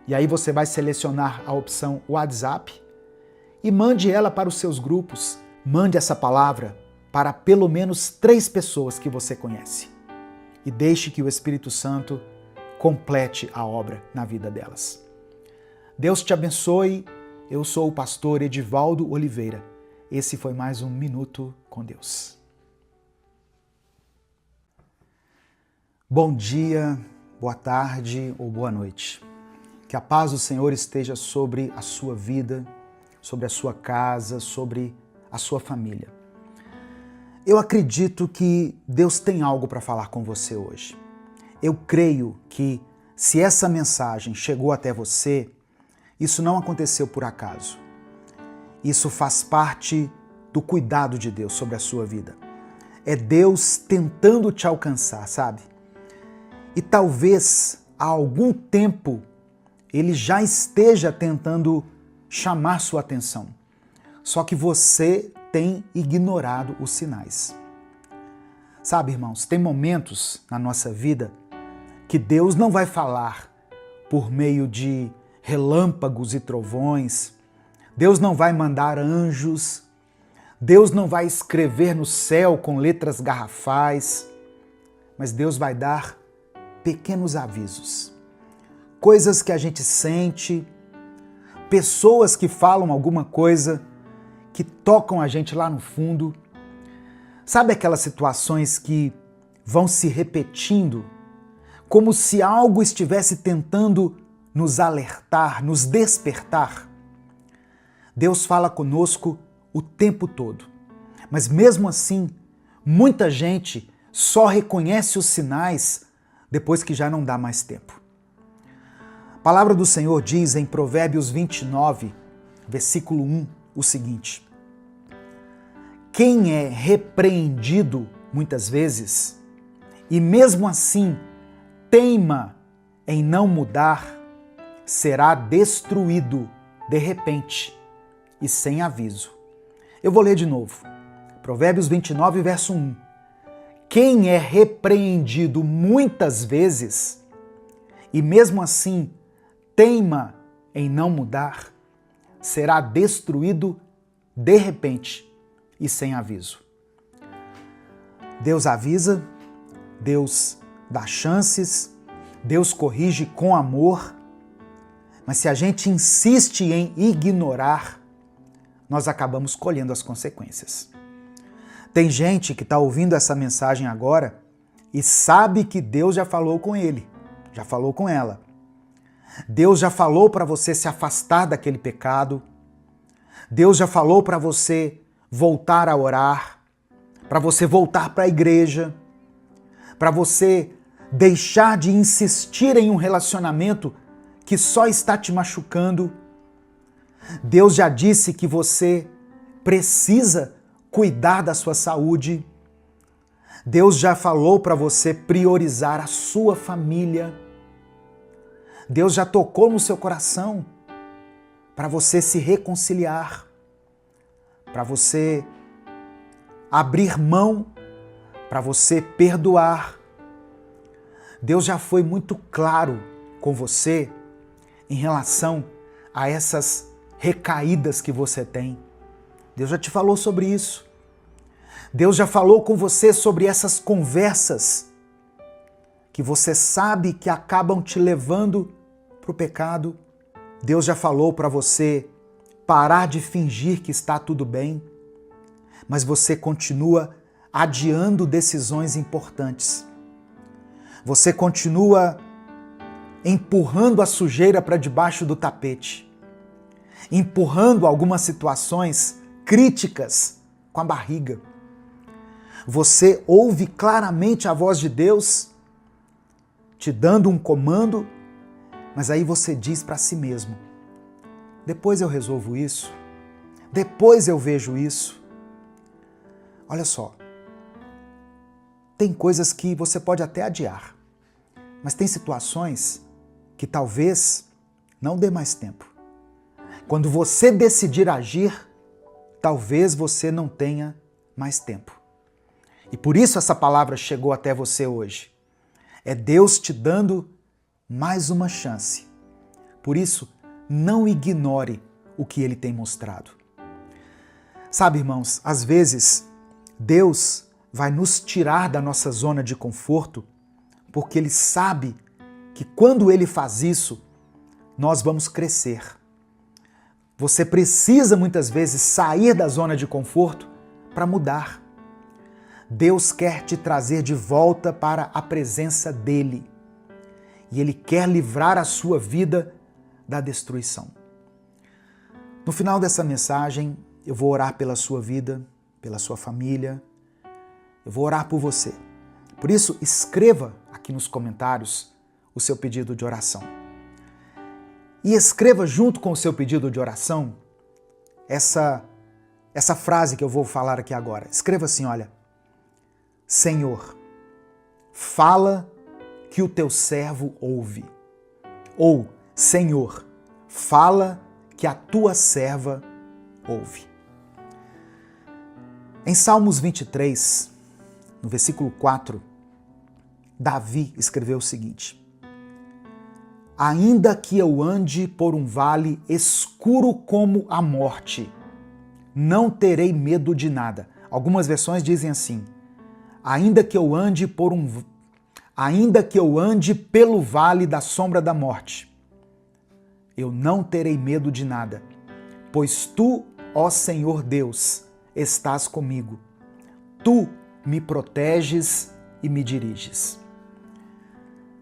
e aí você vai selecionar a opção WhatsApp e mande ela para os seus grupos. Mande essa palavra para pelo menos 3 pessoas que você conhece. E deixe que o Espírito Santo complete a obra na vida delas. Deus te abençoe. Eu sou o pastor Edivaldo Oliveira. Esse foi mais um Minuto com Deus. Bom dia, boa tarde ou boa noite. Que a paz do Senhor esteja sobre a sua vida, sobre a sua casa, sobre a sua família. Eu acredito que Deus tem algo para falar com você hoje. Eu creio que se essa mensagem chegou até você, isso não aconteceu por acaso. Isso faz parte do cuidado de Deus sobre a sua vida. É Deus tentando te alcançar, sabe? E talvez há algum tempo Ele já esteja tentando chamar sua atenção. Só que você tem ignorado os sinais. Sabe, irmãos, tem momentos na nossa vida que Deus não vai falar por meio de relâmpagos e trovões. Deus não vai mandar anjos. Deus não vai escrever no céu com letras garrafais. Mas Deus vai dar pequenos avisos. Coisas que a gente sente, pessoas que falam alguma coisa que tocam a gente lá no fundo. Sabe aquelas situações que vão se repetindo, como se algo estivesse tentando nos alertar, nos despertar? Deus fala conosco o tempo todo, mas mesmo assim, muita gente só reconhece os sinais depois que já não dá mais tempo. A palavra do Senhor diz em Provérbios 29, versículo 1, o seguinte: quem é repreendido muitas vezes e mesmo assim teima em não mudar, será destruído de repente e sem aviso. Eu vou ler de novo. Provérbios 29, verso 1. Quem é repreendido muitas vezes e mesmo assim teima em não mudar, será destruído de repente e sem aviso. Deus avisa, Deus dá chances, Deus corrige com amor, mas se a gente insiste em ignorar, nós acabamos colhendo as consequências. Tem gente que está ouvindo essa mensagem agora e sabe que Deus já falou com ele, já falou com ela. Deus já falou para você se afastar daquele pecado. Deus já falou para você voltar a orar, para você voltar para a igreja, para você deixar de insistir em um relacionamento que só está te machucando. Deus já disse que você precisa cuidar da sua saúde. Deus já falou para você priorizar a sua família. Deus já tocou no seu coração para você se reconciliar, para você abrir mão, para você perdoar. Deus já foi muito claro com você em relação a essas recaídas que você tem. Deus já te falou sobre isso. Deus já falou com você sobre essas conversas que você sabe que acabam te levando para o pecado. Deus já falou para você parar de fingir que está tudo bem, mas você continua adiando decisões importantes. Você continua empurrando a sujeira para debaixo do tapete, empurrando algumas situações críticas com a barriga. Você ouve claramente a voz de Deus te dando um comando, mas aí você diz para si mesmo: depois eu resolvo isso, depois eu vejo isso. Olha só, tem coisas que você pode até adiar, mas tem situações que talvez não dê mais tempo. Quando você decidir agir, talvez você não tenha mais tempo. E por isso essa palavra chegou até você hoje. É Deus te dando mais uma chance. Por isso, não ignore o que Ele tem mostrado. Sabe, irmãos, às vezes Deus vai nos tirar da nossa zona de conforto porque Ele sabe que quando Ele faz isso, nós vamos crescer. Você precisa muitas vezes sair da zona de conforto para mudar. Deus quer te trazer de volta para a presença dEle. E Ele quer livrar a sua vida da destruição. No final dessa mensagem, eu vou orar pela sua vida, pela sua família. Eu vou orar por você. Por isso, escreva aqui nos comentários o seu pedido de oração. E escreva junto com o seu pedido de oração essa frase que eu vou falar aqui agora. Escreva assim, olha: Senhor, fala que o teu servo ouve. Ou, Senhor, fala que a tua serva ouve. Em Salmos 23, no versículo 4, Davi escreveu o seguinte: Ainda que eu ande por um vale escuro como a morte, não terei medo de nada. Algumas versões dizem assim: Ainda que eu ande pelo vale da sombra da morte, eu não terei medo de nada, pois tu, ó Senhor Deus, estás comigo. Tu me proteges e me diriges.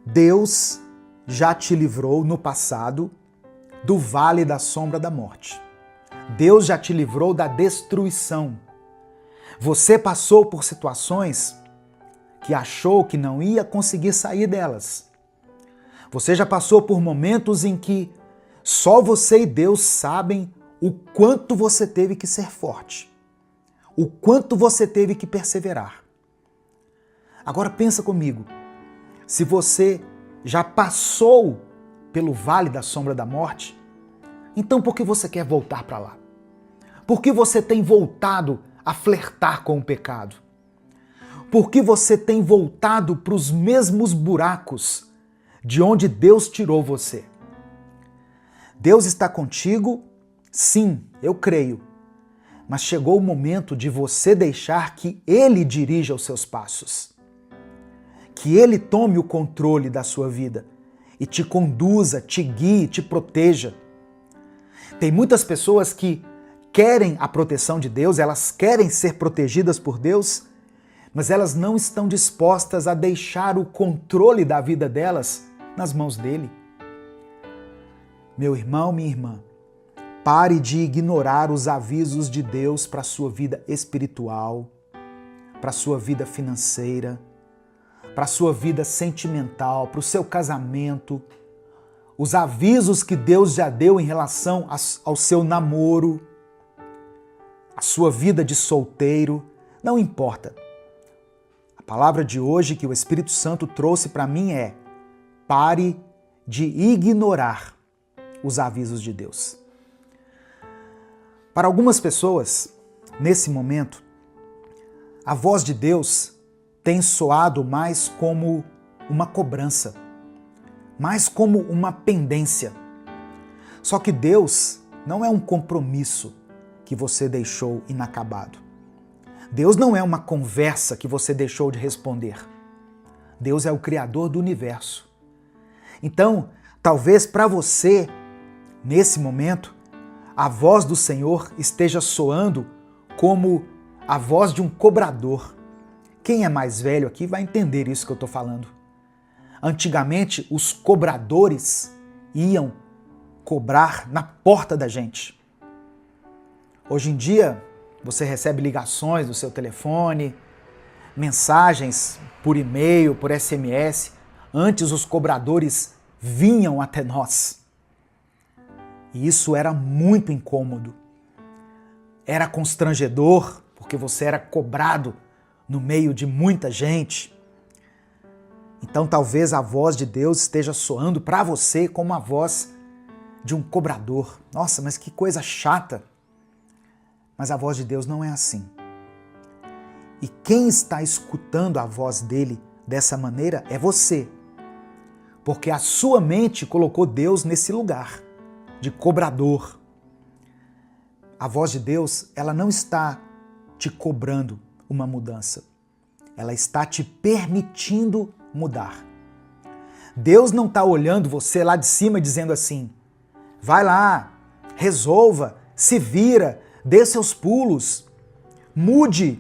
Deus já te livrou no passado do vale da sombra da morte. Deus já te livrou da destruição. Você passou por situações que achou que não ia conseguir sair delas. Você já passou por momentos em que só você e Deus sabem o quanto você teve que ser forte, o quanto você teve que perseverar. Agora pensa comigo, se você já passou pelo vale da sombra da morte, então por que você quer voltar para lá? Por que você tem voltado a flertar com o pecado? Por que você tem voltado para os mesmos buracos de onde Deus tirou você? Deus está contigo? Sim, eu creio. Mas chegou o momento de você deixar que Ele dirija os seus passos. Que Ele tome o controle da sua vida e te conduza, te guie, te proteja. Tem muitas pessoas que querem a proteção de Deus, elas querem ser protegidas por Deus, mas elas não estão dispostas a deixar o controle da vida delas nas mãos dele. Meu irmão, minha irmã, pare de ignorar os avisos de Deus para a sua vida espiritual, para a sua vida financeira, para a sua vida sentimental, para o seu casamento, os avisos que Deus já deu em relação ao seu namoro, a sua vida de solteiro, não importa. A palavra de hoje que o Espírito Santo trouxe para mim é: pare de ignorar os avisos de Deus. Para algumas pessoas, nesse momento, a voz de Deus tem soado mais como uma cobrança, mais como uma pendência. Só que Deus não é um compromisso que você deixou inacabado. Deus não é uma conversa que você deixou de responder. Deus é o Criador do universo. Então, talvez para você, nesse momento, a voz do Senhor esteja soando como a voz de um cobrador. Quem é mais velho aqui vai entender isso que eu estou falando. Antigamente, os cobradores iam cobrar na porta da gente. Hoje em dia, você recebe ligações do seu telefone, mensagens por e-mail, por SMS. Antes, os cobradores vinham até nós. E isso era muito incômodo. Era constrangedor, porque você era cobrado no meio de muita gente. Então talvez a voz de Deus esteja soando para você como a voz de um cobrador. Nossa, mas que coisa chata. Mas a voz de Deus não é assim. E quem está escutando a voz dele dessa maneira é você. Porque a sua mente colocou Deus nesse lugar de cobrador. A voz de Deus, ela não está te cobrando uma mudança. Ela está te permitindo mudar. Deus não está olhando você lá de cima dizendo assim, vai lá, resolva, se vira, dê seus pulos, mude.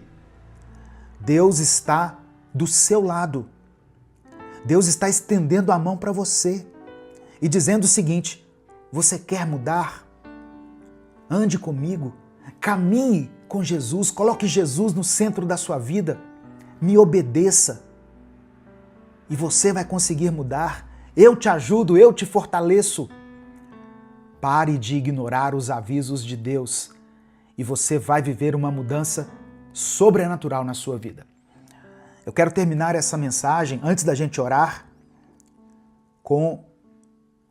Deus está do seu lado. Deus está estendendo a mão para você e dizendo o seguinte, você quer mudar? Ande comigo, caminhe com Jesus, coloque Jesus no centro da sua vida, me obedeça e você vai conseguir mudar. Eu te ajudo, eu te fortaleço. Pare de ignorar os avisos de Deus e você vai viver uma mudança sobrenatural na sua vida. Eu quero terminar essa mensagem, antes da gente orar, com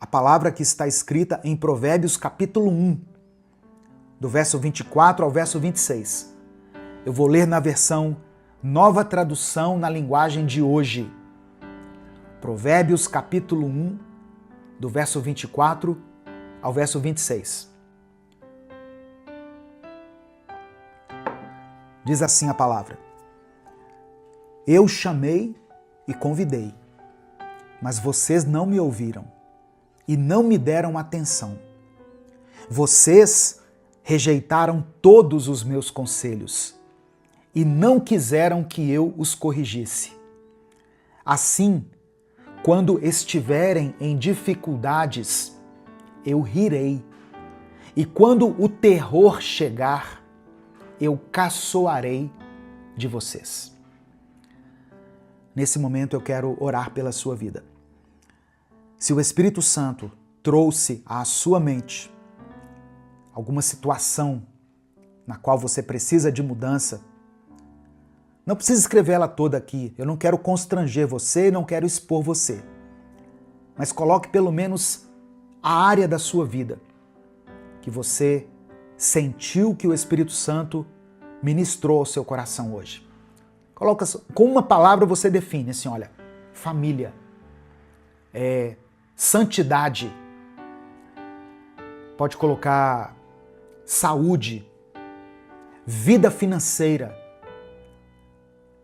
a palavra que está escrita em Provérbios capítulo 1, do verso 24 ao verso 26. Eu vou ler na versão Nova Tradução na linguagem de hoje. Provérbios capítulo 1, do verso 24 ao verso 26. Diz assim a palavra: Eu chamei e convidei, mas vocês não me ouviram e não me deram atenção. Vocês rejeitaram todos os meus conselhos e não quiseram que eu os corrigisse. Assim, quando estiverem em dificuldades, eu rirei, e quando o terror chegar, eu caçoarei de vocês. Nesse momento eu quero orar pela sua vida. Se o Espírito Santo trouxe à sua mente alguma situação na qual você precisa de mudança, não precisa escrever ela toda aqui. Eu não quero constranger você, não quero expor você. Mas coloque pelo menos a área da sua vida que você sentiu que o Espírito Santo ministrou ao seu coração hoje. Coloca, com uma palavra você define assim, olha, família, santidade, pode colocar saúde, vida financeira.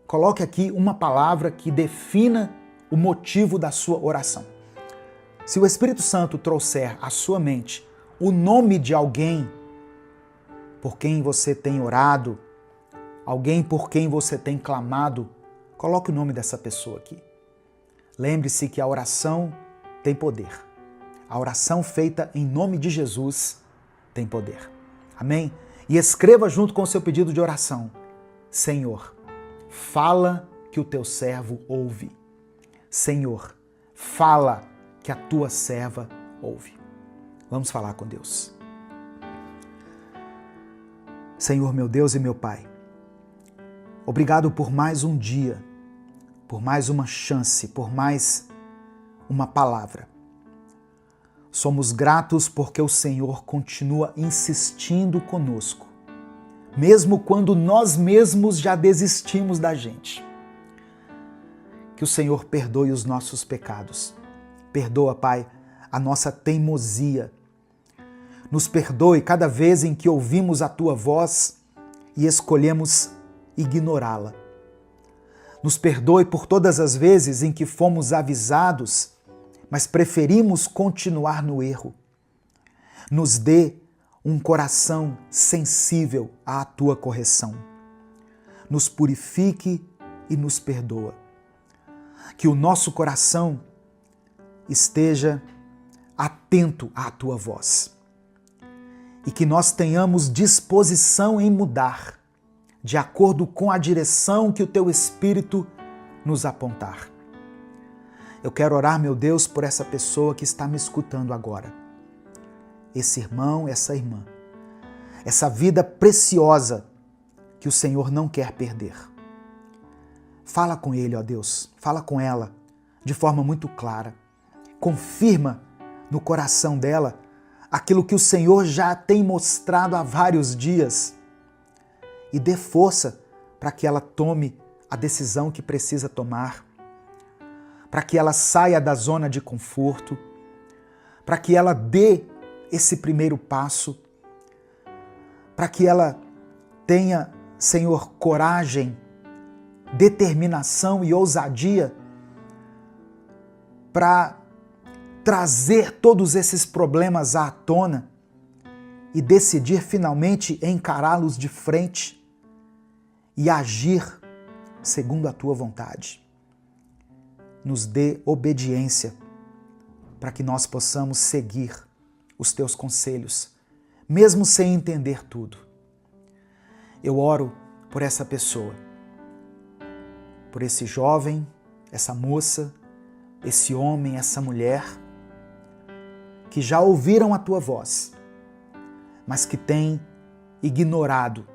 Coloque aqui uma palavra que defina o motivo da sua oração. Se o Espírito Santo trouxer à sua mente o nome de alguém por quem você tem orado, alguém por quem você tem clamado, coloque o nome dessa pessoa aqui. Lembre-se que a oração tem poder. A oração feita em nome de Jesus tem poder. Amém? E escreva junto com o seu pedido de oração: Senhor, fala que o teu servo ouve. Senhor, fala que a tua serva ouve. Vamos falar com Deus. Senhor, meu Deus e meu Pai, obrigado por mais um dia, por mais uma chance, por mais uma palavra. Somos gratos porque o Senhor continua insistindo conosco, mesmo quando nós mesmos já desistimos da gente. Que o Senhor perdoe os nossos pecados. Perdoa, Pai, a nossa teimosia. Nos perdoe cada vez em que ouvimos a Tua voz e escolhemos ignorá-la. Nos perdoe por todas as vezes em que fomos avisados, mas preferimos continuar no erro. Nos dê um coração sensível à Tua correção. Nos purifique e nos perdoa. Que o nosso coração esteja atento à Tua voz. E que nós tenhamos disposição em mudar, de acordo com a direção que o Teu Espírito nos apontar. Eu quero orar, meu Deus, por essa pessoa que está me escutando agora. Esse irmão, essa irmã. Essa vida preciosa que o Senhor não quer perder. Fala com ele, ó Deus. Fala com ela de forma muito clara. Confirma no coração dela aquilo que o Senhor já tem mostrado há vários dias. e dê força para que ela tome a decisão que precisa tomar, para que ela saia da zona de conforto, para que ela dê esse primeiro passo, para que ela tenha, Senhor, coragem, determinação e ousadia para trazer todos esses problemas à tona e decidir finalmente encará-los de frente e agir segundo a tua vontade. Nos dê obediência para que nós possamos seguir os teus conselhos, mesmo sem entender tudo. Eu oro por essa pessoa, por esse jovem, essa moça, esse homem, essa mulher, que já ouviram a tua voz, mas que têm ignorado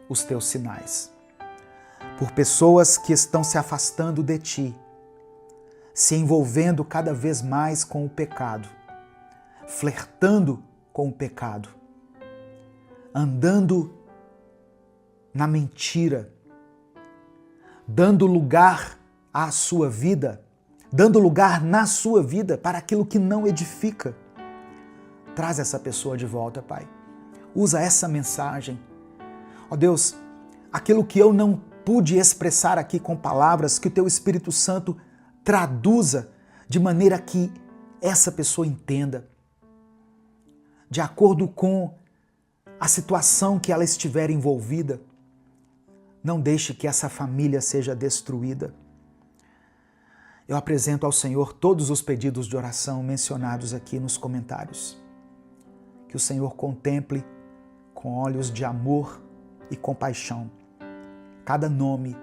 os teus sinais. Por pessoas que estão se afastando de ti, se envolvendo cada vez mais com o pecado, flertando com o pecado, andando na mentira, dando lugar à sua vida, dando lugar na sua vida para aquilo que não edifica. Traz essa pessoa de volta, Pai. Usa essa mensagem. Ó Deus, aquilo que eu não pude expressar aqui com palavras, que o Teu Espírito Santo traduza de maneira que essa pessoa entenda, de acordo com a situação que ela estiver envolvida. Não deixe que essa família seja destruída. Eu apresento ao Senhor todos os pedidos de oração mencionados aqui nos comentários. Que o Senhor contemple com olhos de amor e compaixão cada nome,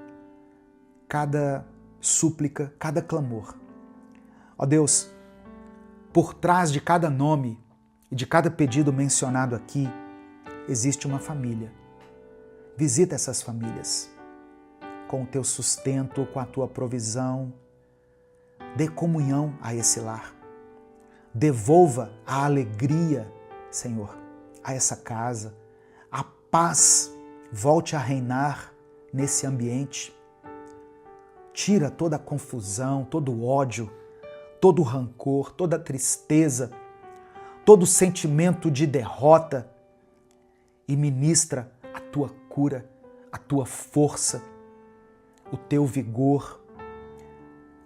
cada súplica, cada clamor. Ó Deus, por trás de cada nome e de cada pedido mencionado aqui, existe uma família. Visita essas famílias com o teu sustento, com a tua provisão. Dê comunhão a esse lar. Devolva a alegria, Senhor, a essa casa. A paz volte a reinar nesse ambiente. Tira toda a confusão, todo o ódio, todo o rancor, toda a tristeza, todo o sentimento de derrota e ministra a tua cura, a tua força, o teu vigor.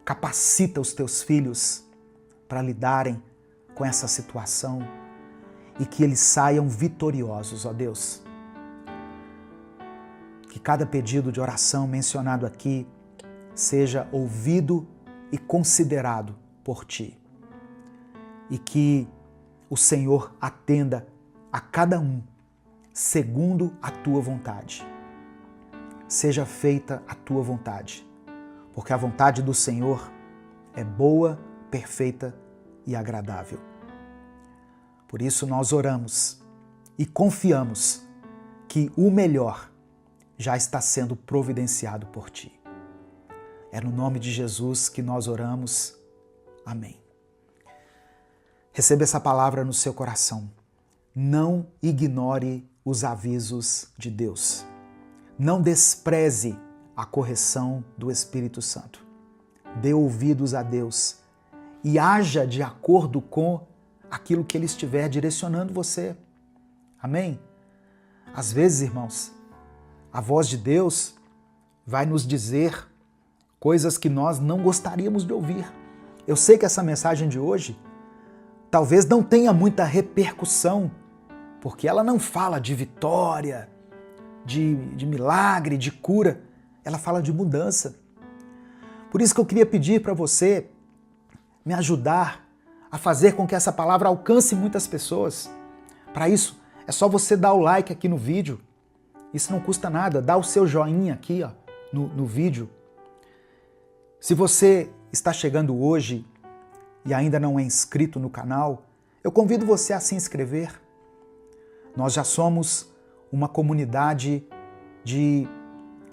Capacita os teus filhos para lidarem com essa situação e que eles saiam vitoriosos, ó Deus. Que cada pedido de oração mencionado aqui seja ouvido e considerado por Ti. E que o Senhor atenda a cada um segundo a Tua vontade. Seja feita a Tua vontade, porque a vontade do Senhor é boa, perfeita e agradável. Por isso nós oramos e confiamos que o melhor já está sendo providenciado por Ti. É no nome de Jesus que nós oramos. Amém. Receba essa palavra no seu coração. Não ignore os avisos de Deus. Não despreze a correção do Espírito Santo. Dê ouvidos a Deus e haja de acordo com aquilo que Ele estiver direcionando você. Amém? Às vezes, irmãos, a voz de Deus vai nos dizer coisas que nós não gostaríamos de ouvir. Eu sei que essa mensagem de hoje talvez não tenha muita repercussão, porque ela não fala de vitória, de milagre, de cura. Ela fala de mudança. Por isso que eu queria pedir para você me ajudar a fazer com que essa palavra alcance muitas pessoas. Para isso, é só você dar o like aqui no vídeo. Isso não custa nada. Dá o seu joinha aqui ó, no vídeo. Se você está chegando hoje e ainda não é inscrito no canal, eu convido você a se inscrever. Nós já somos uma comunidade de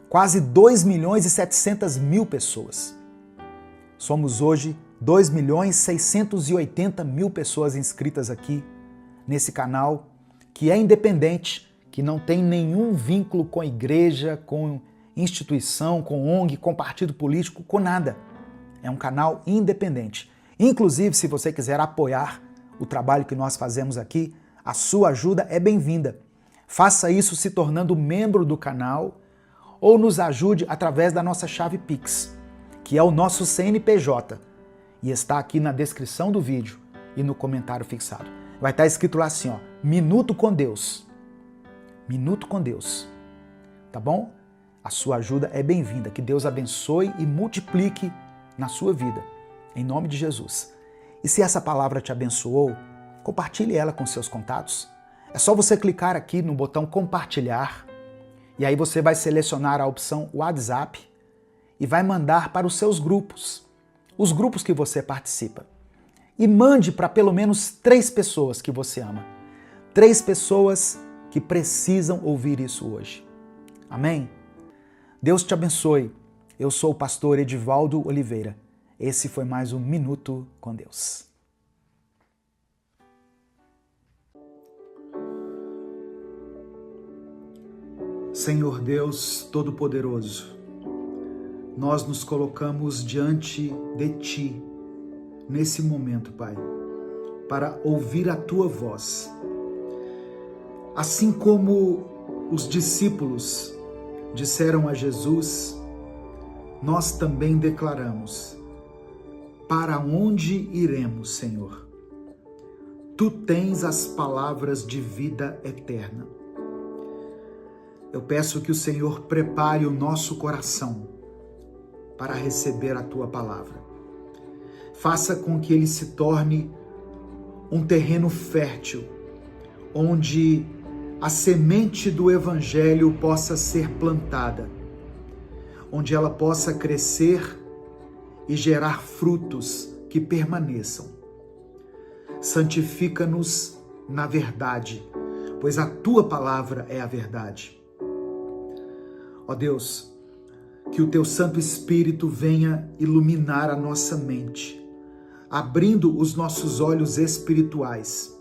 quase 2.700.000 pessoas. Somos hoje 2.680.000 pessoas inscritas aqui nesse canal, que é independente, que não tem nenhum vínculo com igreja, com instituição, com ONG, com partido político, com nada. É um canal independente. Inclusive, se você quiser apoiar o trabalho que nós fazemos aqui, a sua ajuda é bem-vinda. Faça isso se tornando membro do canal ou nos ajude através da nossa chave Pix, que é o nosso CNPJ, e está aqui na descrição do vídeo e no comentário fixado. Vai estar escrito lá assim, ó, Minuto com Deus. Minuto com Deus. Tá bom? A sua ajuda é bem-vinda. Que Deus abençoe e multiplique na sua vida. Em nome de Jesus. E se essa palavra te abençoou, compartilhe ela com seus contatos. É só você clicar aqui no botão compartilhar e aí você vai selecionar a opção WhatsApp e vai mandar para os seus grupos, os grupos que você participa. E mande para pelo menos 3 pessoas que você ama. 3 pessoas que precisam ouvir isso hoje. Amém? Deus te abençoe. Eu sou o pastor Edivaldo Oliveira. Esse foi mais um Minuto com Deus. Senhor Deus Todo-Poderoso, nós nos colocamos diante de Ti nesse momento, Pai, para ouvir a Tua voz. Assim como os discípulos disseram a Jesus, nós também declaramos: para onde iremos, Senhor? Tu tens as palavras de vida eterna. Eu peço que o Senhor prepare o nosso coração para receber a Tua palavra. Faça com que ele se torne um terreno fértil, onde a semente do Evangelho possa ser plantada, onde ela possa crescer e gerar frutos que permaneçam. Santifica-nos na verdade, pois a Tua palavra é a verdade. Ó Deus, que o Teu Santo Espírito venha iluminar a nossa mente, abrindo os nossos olhos espirituais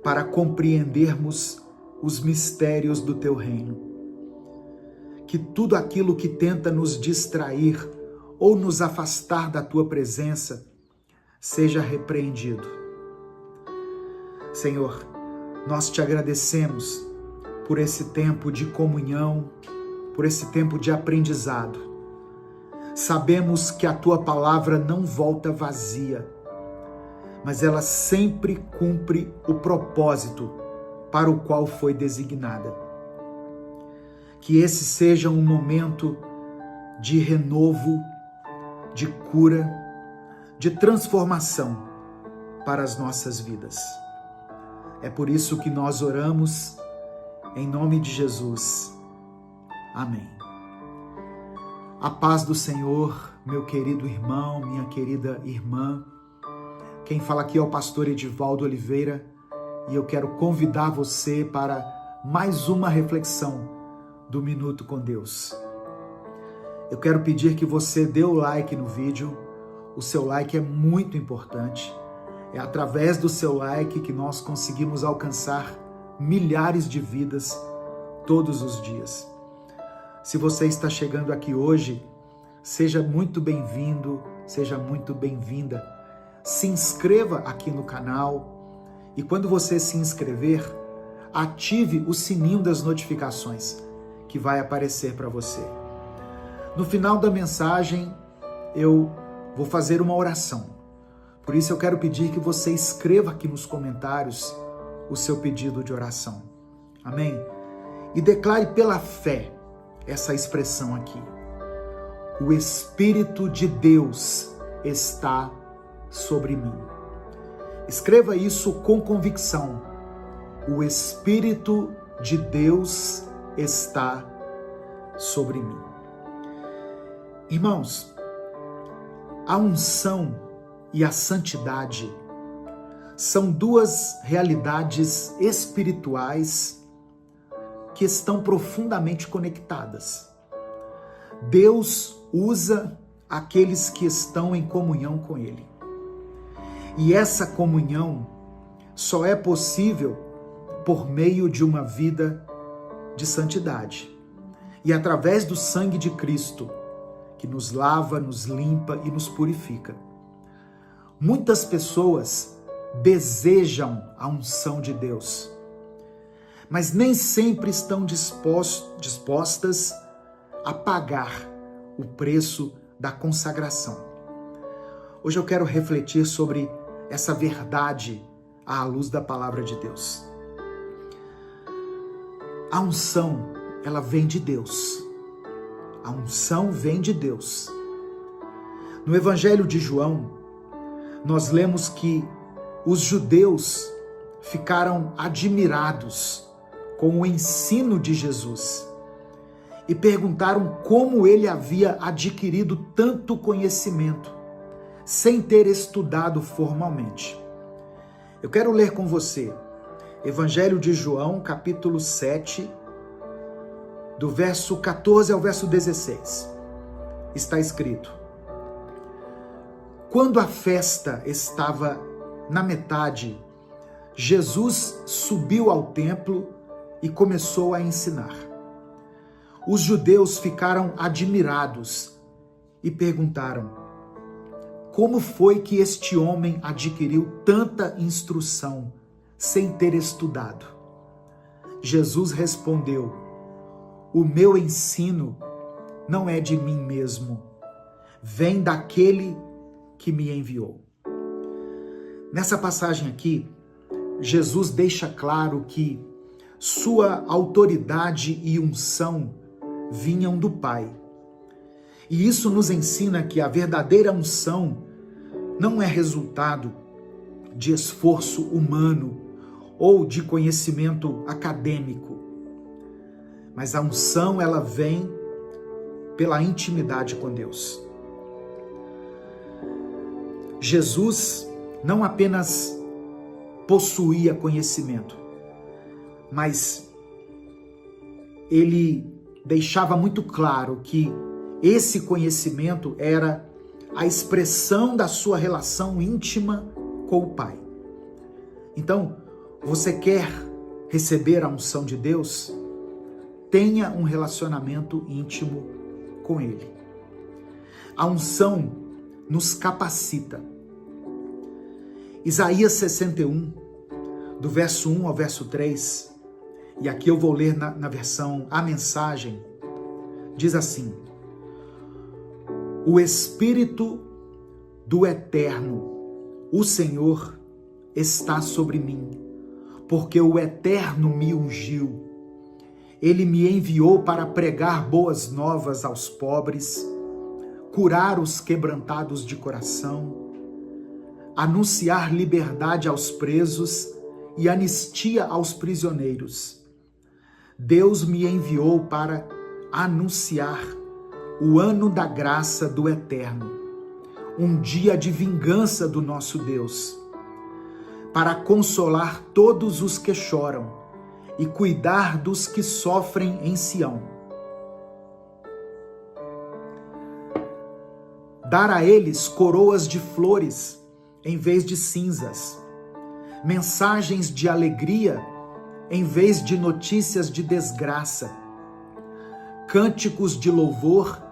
para compreendermos os mistérios do Teu reino. Que tudo aquilo que tenta nos distrair ou nos afastar da Tua presença seja repreendido. Senhor, nós Te agradecemos por esse tempo de comunhão, por esse tempo de aprendizado. Sabemos que a Tua palavra não volta vazia, mas ela sempre cumpre o propósito para o qual foi designada. Que esse seja um momento de renovo, de cura, de transformação para as nossas vidas. É por isso que nós oramos em nome de Jesus. Amém. A paz do Senhor, meu querido irmão, minha querida irmã. Quem fala aqui é o pastor Edivaldo Oliveira e eu quero convidar você para mais uma reflexão do Minuto com Deus. Eu quero pedir que você dê o like no vídeo. O seu like é muito importante. É através do seu like que nós conseguimos alcançar milhares de vidas todos os dias. Se você está chegando aqui hoje, seja muito bem-vindo, seja muito bem-vinda. Se inscreva aqui no canal e quando você se inscrever, ative o sininho das notificações que vai aparecer para você. No final da mensagem, eu vou fazer uma oração. Por isso eu quero pedir que você escreva aqui nos comentários o seu pedido de oração. Amém? E declare pela fé essa expressão aqui. O Espírito de Deus está sobre mim. Escreva isso com convicção. O Espírito de Deus está sobre mim. Irmãos, a unção e a santidade são duas realidades espirituais que estão profundamente conectadas. Deus usa aqueles que estão em comunhão com Ele. E essa comunhão só é possível por meio de uma vida de santidade. E através do sangue de Cristo, que nos lava, nos limpa e nos purifica. Muitas pessoas desejam a unção de Deus, mas nem sempre estão dispostas a pagar o preço da consagração. Hoje eu quero refletir sobre essa verdade à luz da palavra de Deus. A unção, ela vem de Deus. A unção vem de Deus. No Evangelho de João, nós lemos que os judeus ficaram admirados com o ensino de Jesus e perguntaram como ele havia adquirido tanto conhecimento sem ter estudado formalmente. Eu quero ler com você Evangelho de João, capítulo 7, do verso 14 ao verso 16. Está escrito: quando a festa estava na metade, Jesus subiu ao templo e começou a ensinar. Os judeus ficaram admirados e perguntaram: como foi que este homem adquiriu tanta instrução sem ter estudado? Jesus respondeu: o meu ensino não é de mim mesmo, vem daquele que me enviou. Nessa passagem aqui, Jesus deixa claro que sua autoridade e unção vinham do Pai. E isso nos ensina que a verdadeira unção não é resultado de esforço humano ou de conhecimento acadêmico, mas a unção, ela vem pela intimidade com Deus. Jesus não apenas possuía conhecimento, mas ele deixava muito claro que esse conhecimento era a expressão da sua relação íntima com o Pai. Então, você quer receber a unção de Deus? Tenha um relacionamento íntimo com Ele. A unção nos capacita. Isaías 61, do verso 1 ao verso 3, e aqui eu vou ler na versão A Mensagem, diz assim: o Espírito do Eterno, o Senhor, está sobre mim, porque o Eterno me ungiu. Ele me enviou para pregar boas novas aos pobres, curar os quebrantados de coração, anunciar liberdade aos presos e anistia aos prisioneiros. Deus me enviou para anunciar o ano da graça do Eterno, um dia de vingança do nosso Deus, para consolar todos os que choram e cuidar dos que sofrem em Sião. Dar a eles coroas de flores em vez de cinzas, mensagens de alegria em vez de notícias de desgraça, cânticos de louvor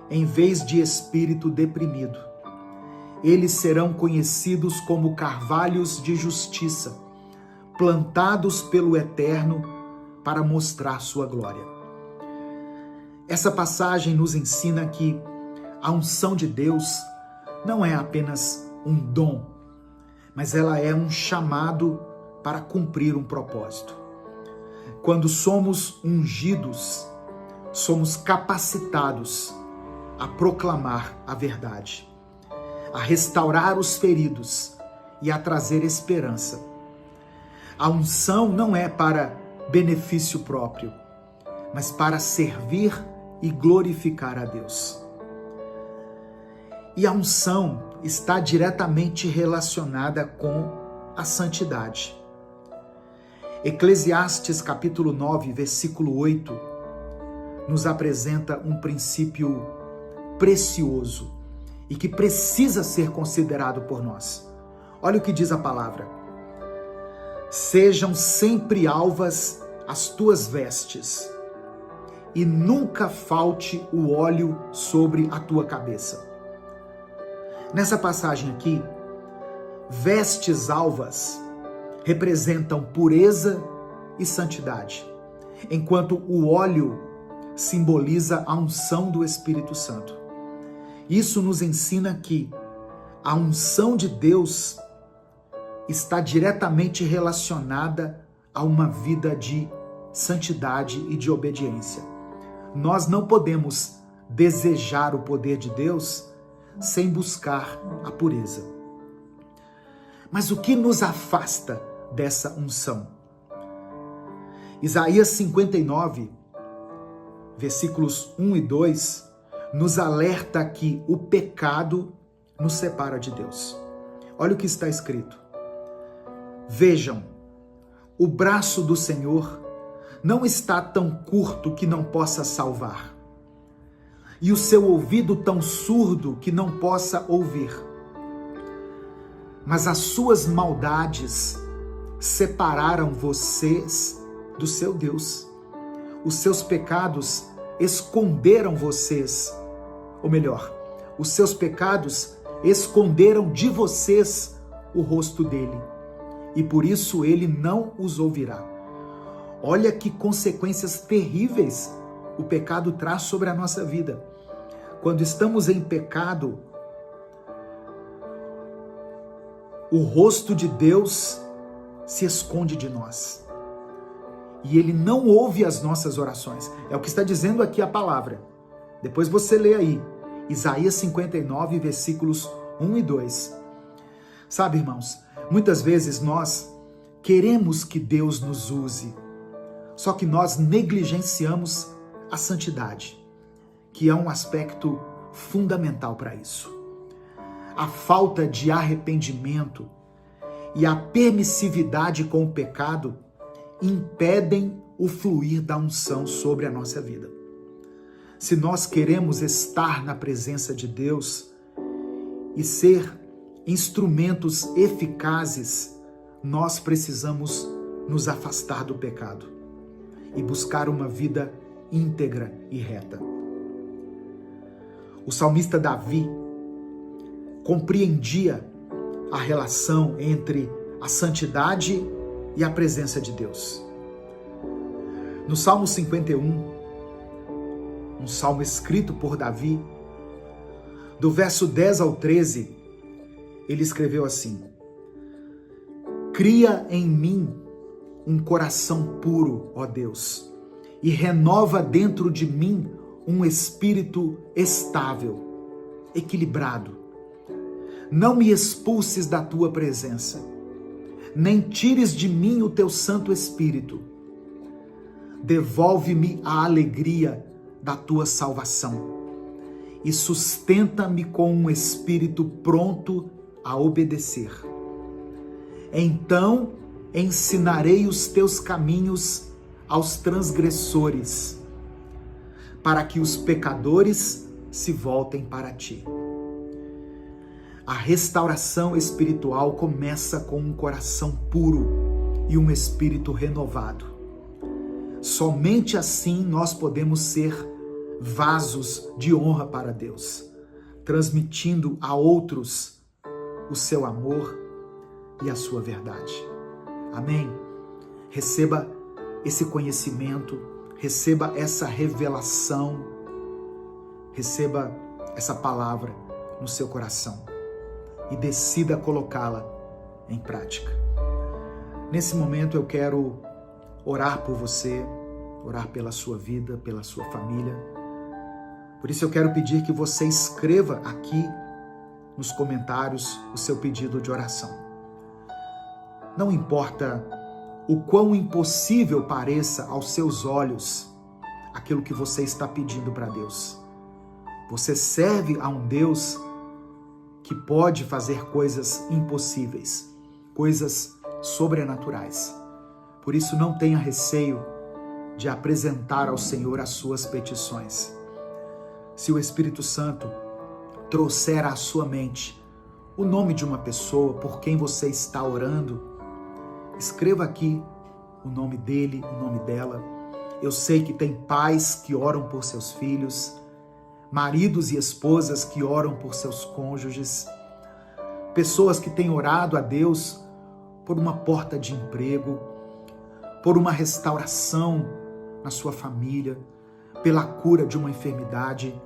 em vez de espírito deprimido. Eles serão conhecidos como carvalhos de justiça, plantados pelo Eterno para mostrar sua glória. Essa passagem nos ensina que a unção de Deus não é apenas um dom, mas ela é um chamado para cumprir um propósito. Quando somos ungidos, somos capacitados a proclamar a verdade, a restaurar os feridos e a trazer esperança. A unção não é para benefício próprio, mas para servir e glorificar a Deus. E a unção está diretamente relacionada com a santidade. Eclesiastes capítulo 9, versículo 8, nos apresenta um princípio precioso e que precisa ser considerado por nós. Olha o que diz a palavra: sejam sempre alvas as tuas vestes, e nunca falte o óleo sobre a tua cabeça. Nessa passagem aqui, vestes alvas representam pureza e santidade, enquanto o óleo simboliza a unção do Espírito Santo. Isso nos ensina que a unção de Deus está diretamente relacionada a uma vida de santidade e de obediência. Nós não podemos desejar o poder de Deus sem buscar a pureza. Mas o que nos afasta dessa unção? Isaías 59, versículos 1 e 2, nos alerta que o pecado nos separa de Deus. Olha o que está escrito. Vejam, o braço do Senhor não está tão curto que não possa salvar, e o seu ouvido tão surdo que não possa ouvir. Mas as suas maldades separaram vocês do seu Deus. Os seus pecados esconderam vocês, ou melhor, os seus pecados esconderam de vocês o rosto dele, e por isso ele não os ouvirá. Olha que consequências terríveis o pecado traz sobre a nossa vida. Quando estamos em pecado, o rosto de Deus se esconde de nós. E ele não ouve as nossas orações. É o que está dizendo aqui a palavra. Depois você lê aí, Isaías 59, versículos 1 e 2. Sabe, irmãos, muitas vezes nós queremos que Deus nos use, só que nós negligenciamos a santidade, que é um aspecto fundamental para isso. A falta de arrependimento e a permissividade com o pecado impedem o fluir da unção sobre a nossa vida. Se nós queremos estar na presença de Deus e ser instrumentos eficazes, nós precisamos nos afastar do pecado e buscar uma vida íntegra e reta. O salmista Davi compreendia a relação entre a santidade e a presença de Deus. No Salmo 51, um salmo escrito por Davi, do verso 10 ao 13, ele escreveu assim: Cria em mim um coração puro, ó Deus, e renova dentro de mim um espírito estável, equilibrado. Não me expulses da tua presença, nem tires de mim o teu Santo Espírito. Devolve-me a alegria da tua salvação e sustenta-me com um espírito pronto a obedecer. Então ensinarei os teus caminhos aos transgressores, para que os pecadores se voltem para ti. A restauração espiritual começa com um coração puro e um espírito renovado. Somente assim nós podemos ser vasos de honra para Deus, transmitindo a outros o seu amor e a sua verdade. Amém? Receba esse conhecimento, receba essa revelação, receba essa palavra no seu coração e decida colocá-la em prática. Nesse momento eu quero orar por você, orar pela sua vida, pela sua família. Por isso eu quero pedir que você escreva aqui nos comentários o seu pedido de oração. Não importa o quão impossível pareça aos seus olhos aquilo que você está pedindo para Deus. Você serve a um Deus que pode fazer coisas impossíveis, coisas sobrenaturais. Por isso não tenha receio de apresentar ao Senhor as suas petições. Se o Espírito Santo trouxer à sua mente o nome de uma pessoa por quem você está orando, escreva aqui o nome dele, o nome dela. Eu sei que tem pais que oram por seus filhos, maridos e esposas que oram por seus cônjuges, pessoas que têm orado a Deus por uma porta de emprego, por uma restauração na sua família, pela cura de uma enfermidade.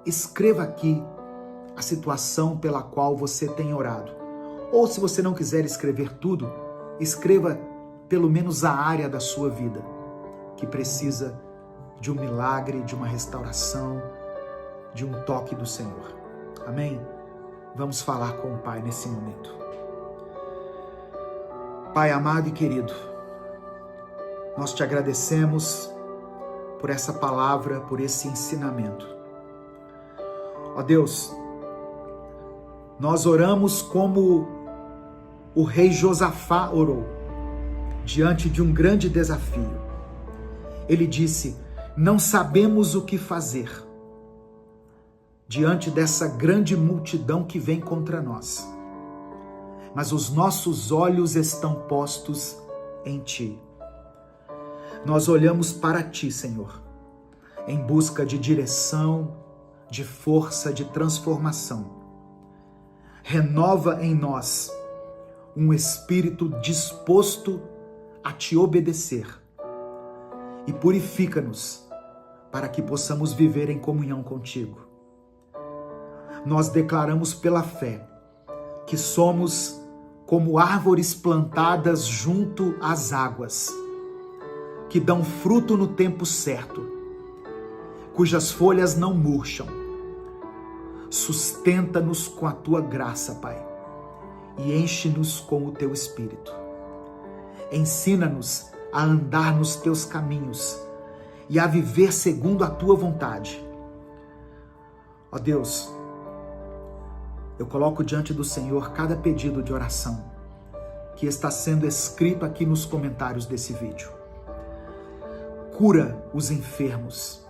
Escreva aqui a situação pela qual você tem orado. Ou se você não quiser escrever tudo, escreva pelo menos a área da sua vida que precisa de um milagre, de uma restauração, de um toque do Senhor. Amém? Vamos falar com o Pai nesse momento. Pai amado e querido, nós te agradecemos por essa palavra, por esse ensinamento. Ó Deus, nós oramos como o rei Josafá orou, diante de um grande desafio. Ele disse: não sabemos o que fazer diante dessa grande multidão que vem contra nós, mas os nossos olhos estão postos em Ti. Nós olhamos para Ti, Senhor, em busca de direção, de força, de transformação. Renova em nós um espírito disposto a Te obedecer e purifica-nos para que possamos viver em comunhão contigo. Nós declaramos pela fé que somos como árvores plantadas junto às águas, que dão fruto no tempo certo, cujas folhas não murcham. Sustenta-nos com a Tua graça, Pai, e enche-nos com o Teu Espírito. Ensina-nos a andar nos Teus caminhos e a viver segundo a Tua vontade. Ó Deus, eu coloco diante do Senhor cada pedido de oração que está sendo escrito aqui nos comentários desse vídeo. Cura os enfermos,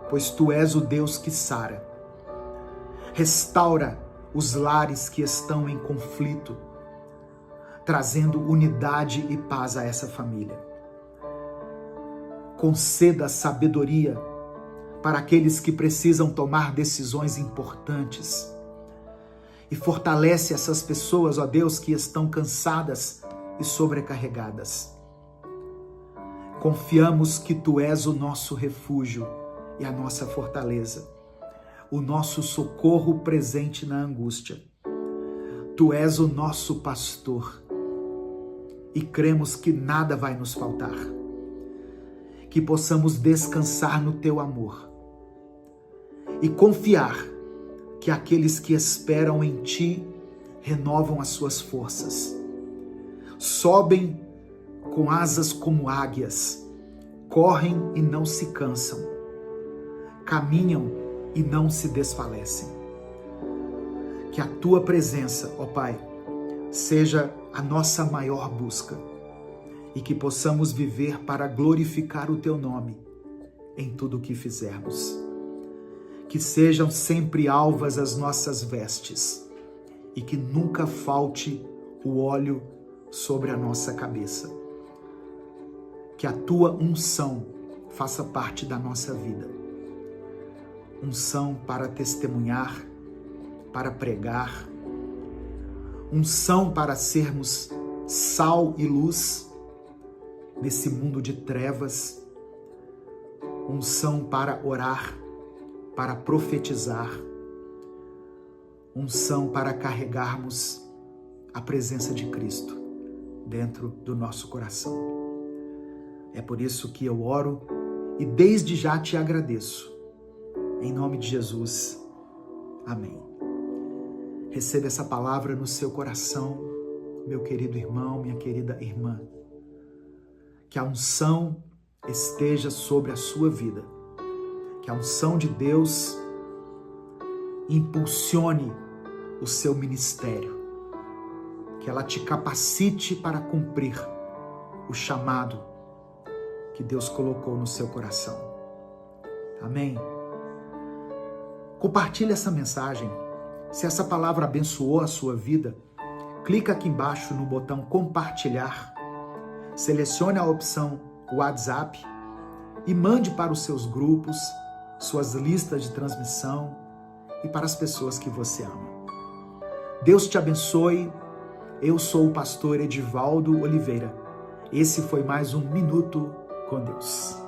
pois Tu és o Deus que sara. Restaura os lares que estão em conflito, trazendo unidade e paz a essa família. Conceda sabedoria para aqueles que precisam tomar decisões importantes. E fortalece essas pessoas, ó Deus, que estão cansadas e sobrecarregadas. Confiamos que Tu és o nosso refúgio e a nossa fortaleza, o nosso socorro presente na angústia. Tu és o nosso pastor e cremos que nada vai nos faltar. Que possamos descansar no Teu amor e confiar que aqueles que esperam em Ti renovam as suas forças, sobem com asas como águias, correm e não se cansam, caminham e não se desfalecem. Que a Tua presença, ó Pai, seja a nossa maior busca e que possamos viver para glorificar o Teu nome em tudo o que fizermos. Que sejam sempre alvas as nossas vestes e que nunca falte o óleo sobre a nossa cabeça. Que a Tua unção faça parte da nossa vida. Unção para testemunhar, para pregar, unção para sermos sal e luz nesse mundo de trevas, unção para orar, para profetizar, unção para carregarmos a presença de Cristo dentro do nosso coração. É por isso que eu oro e desde já Te agradeço. Em nome de Jesus, amém. Receba essa palavra no seu coração, meu querido irmão, minha querida irmã. Que a unção esteja sobre a sua vida. Que a unção de Deus impulsione o seu ministério. Que ela te capacite para cumprir o chamado que Deus colocou no seu coração. Amém? Compartilhe essa mensagem. Se essa palavra abençoou a sua vida, clica aqui embaixo no botão compartilhar selecione a opção WhatsApp e mande para os seus grupos, suas listas de transmissão e para as pessoas que você ama. Deus te abençoe. Eu sou o pastor Edivaldo Oliveira. Esse foi mais um Minuto com Deus.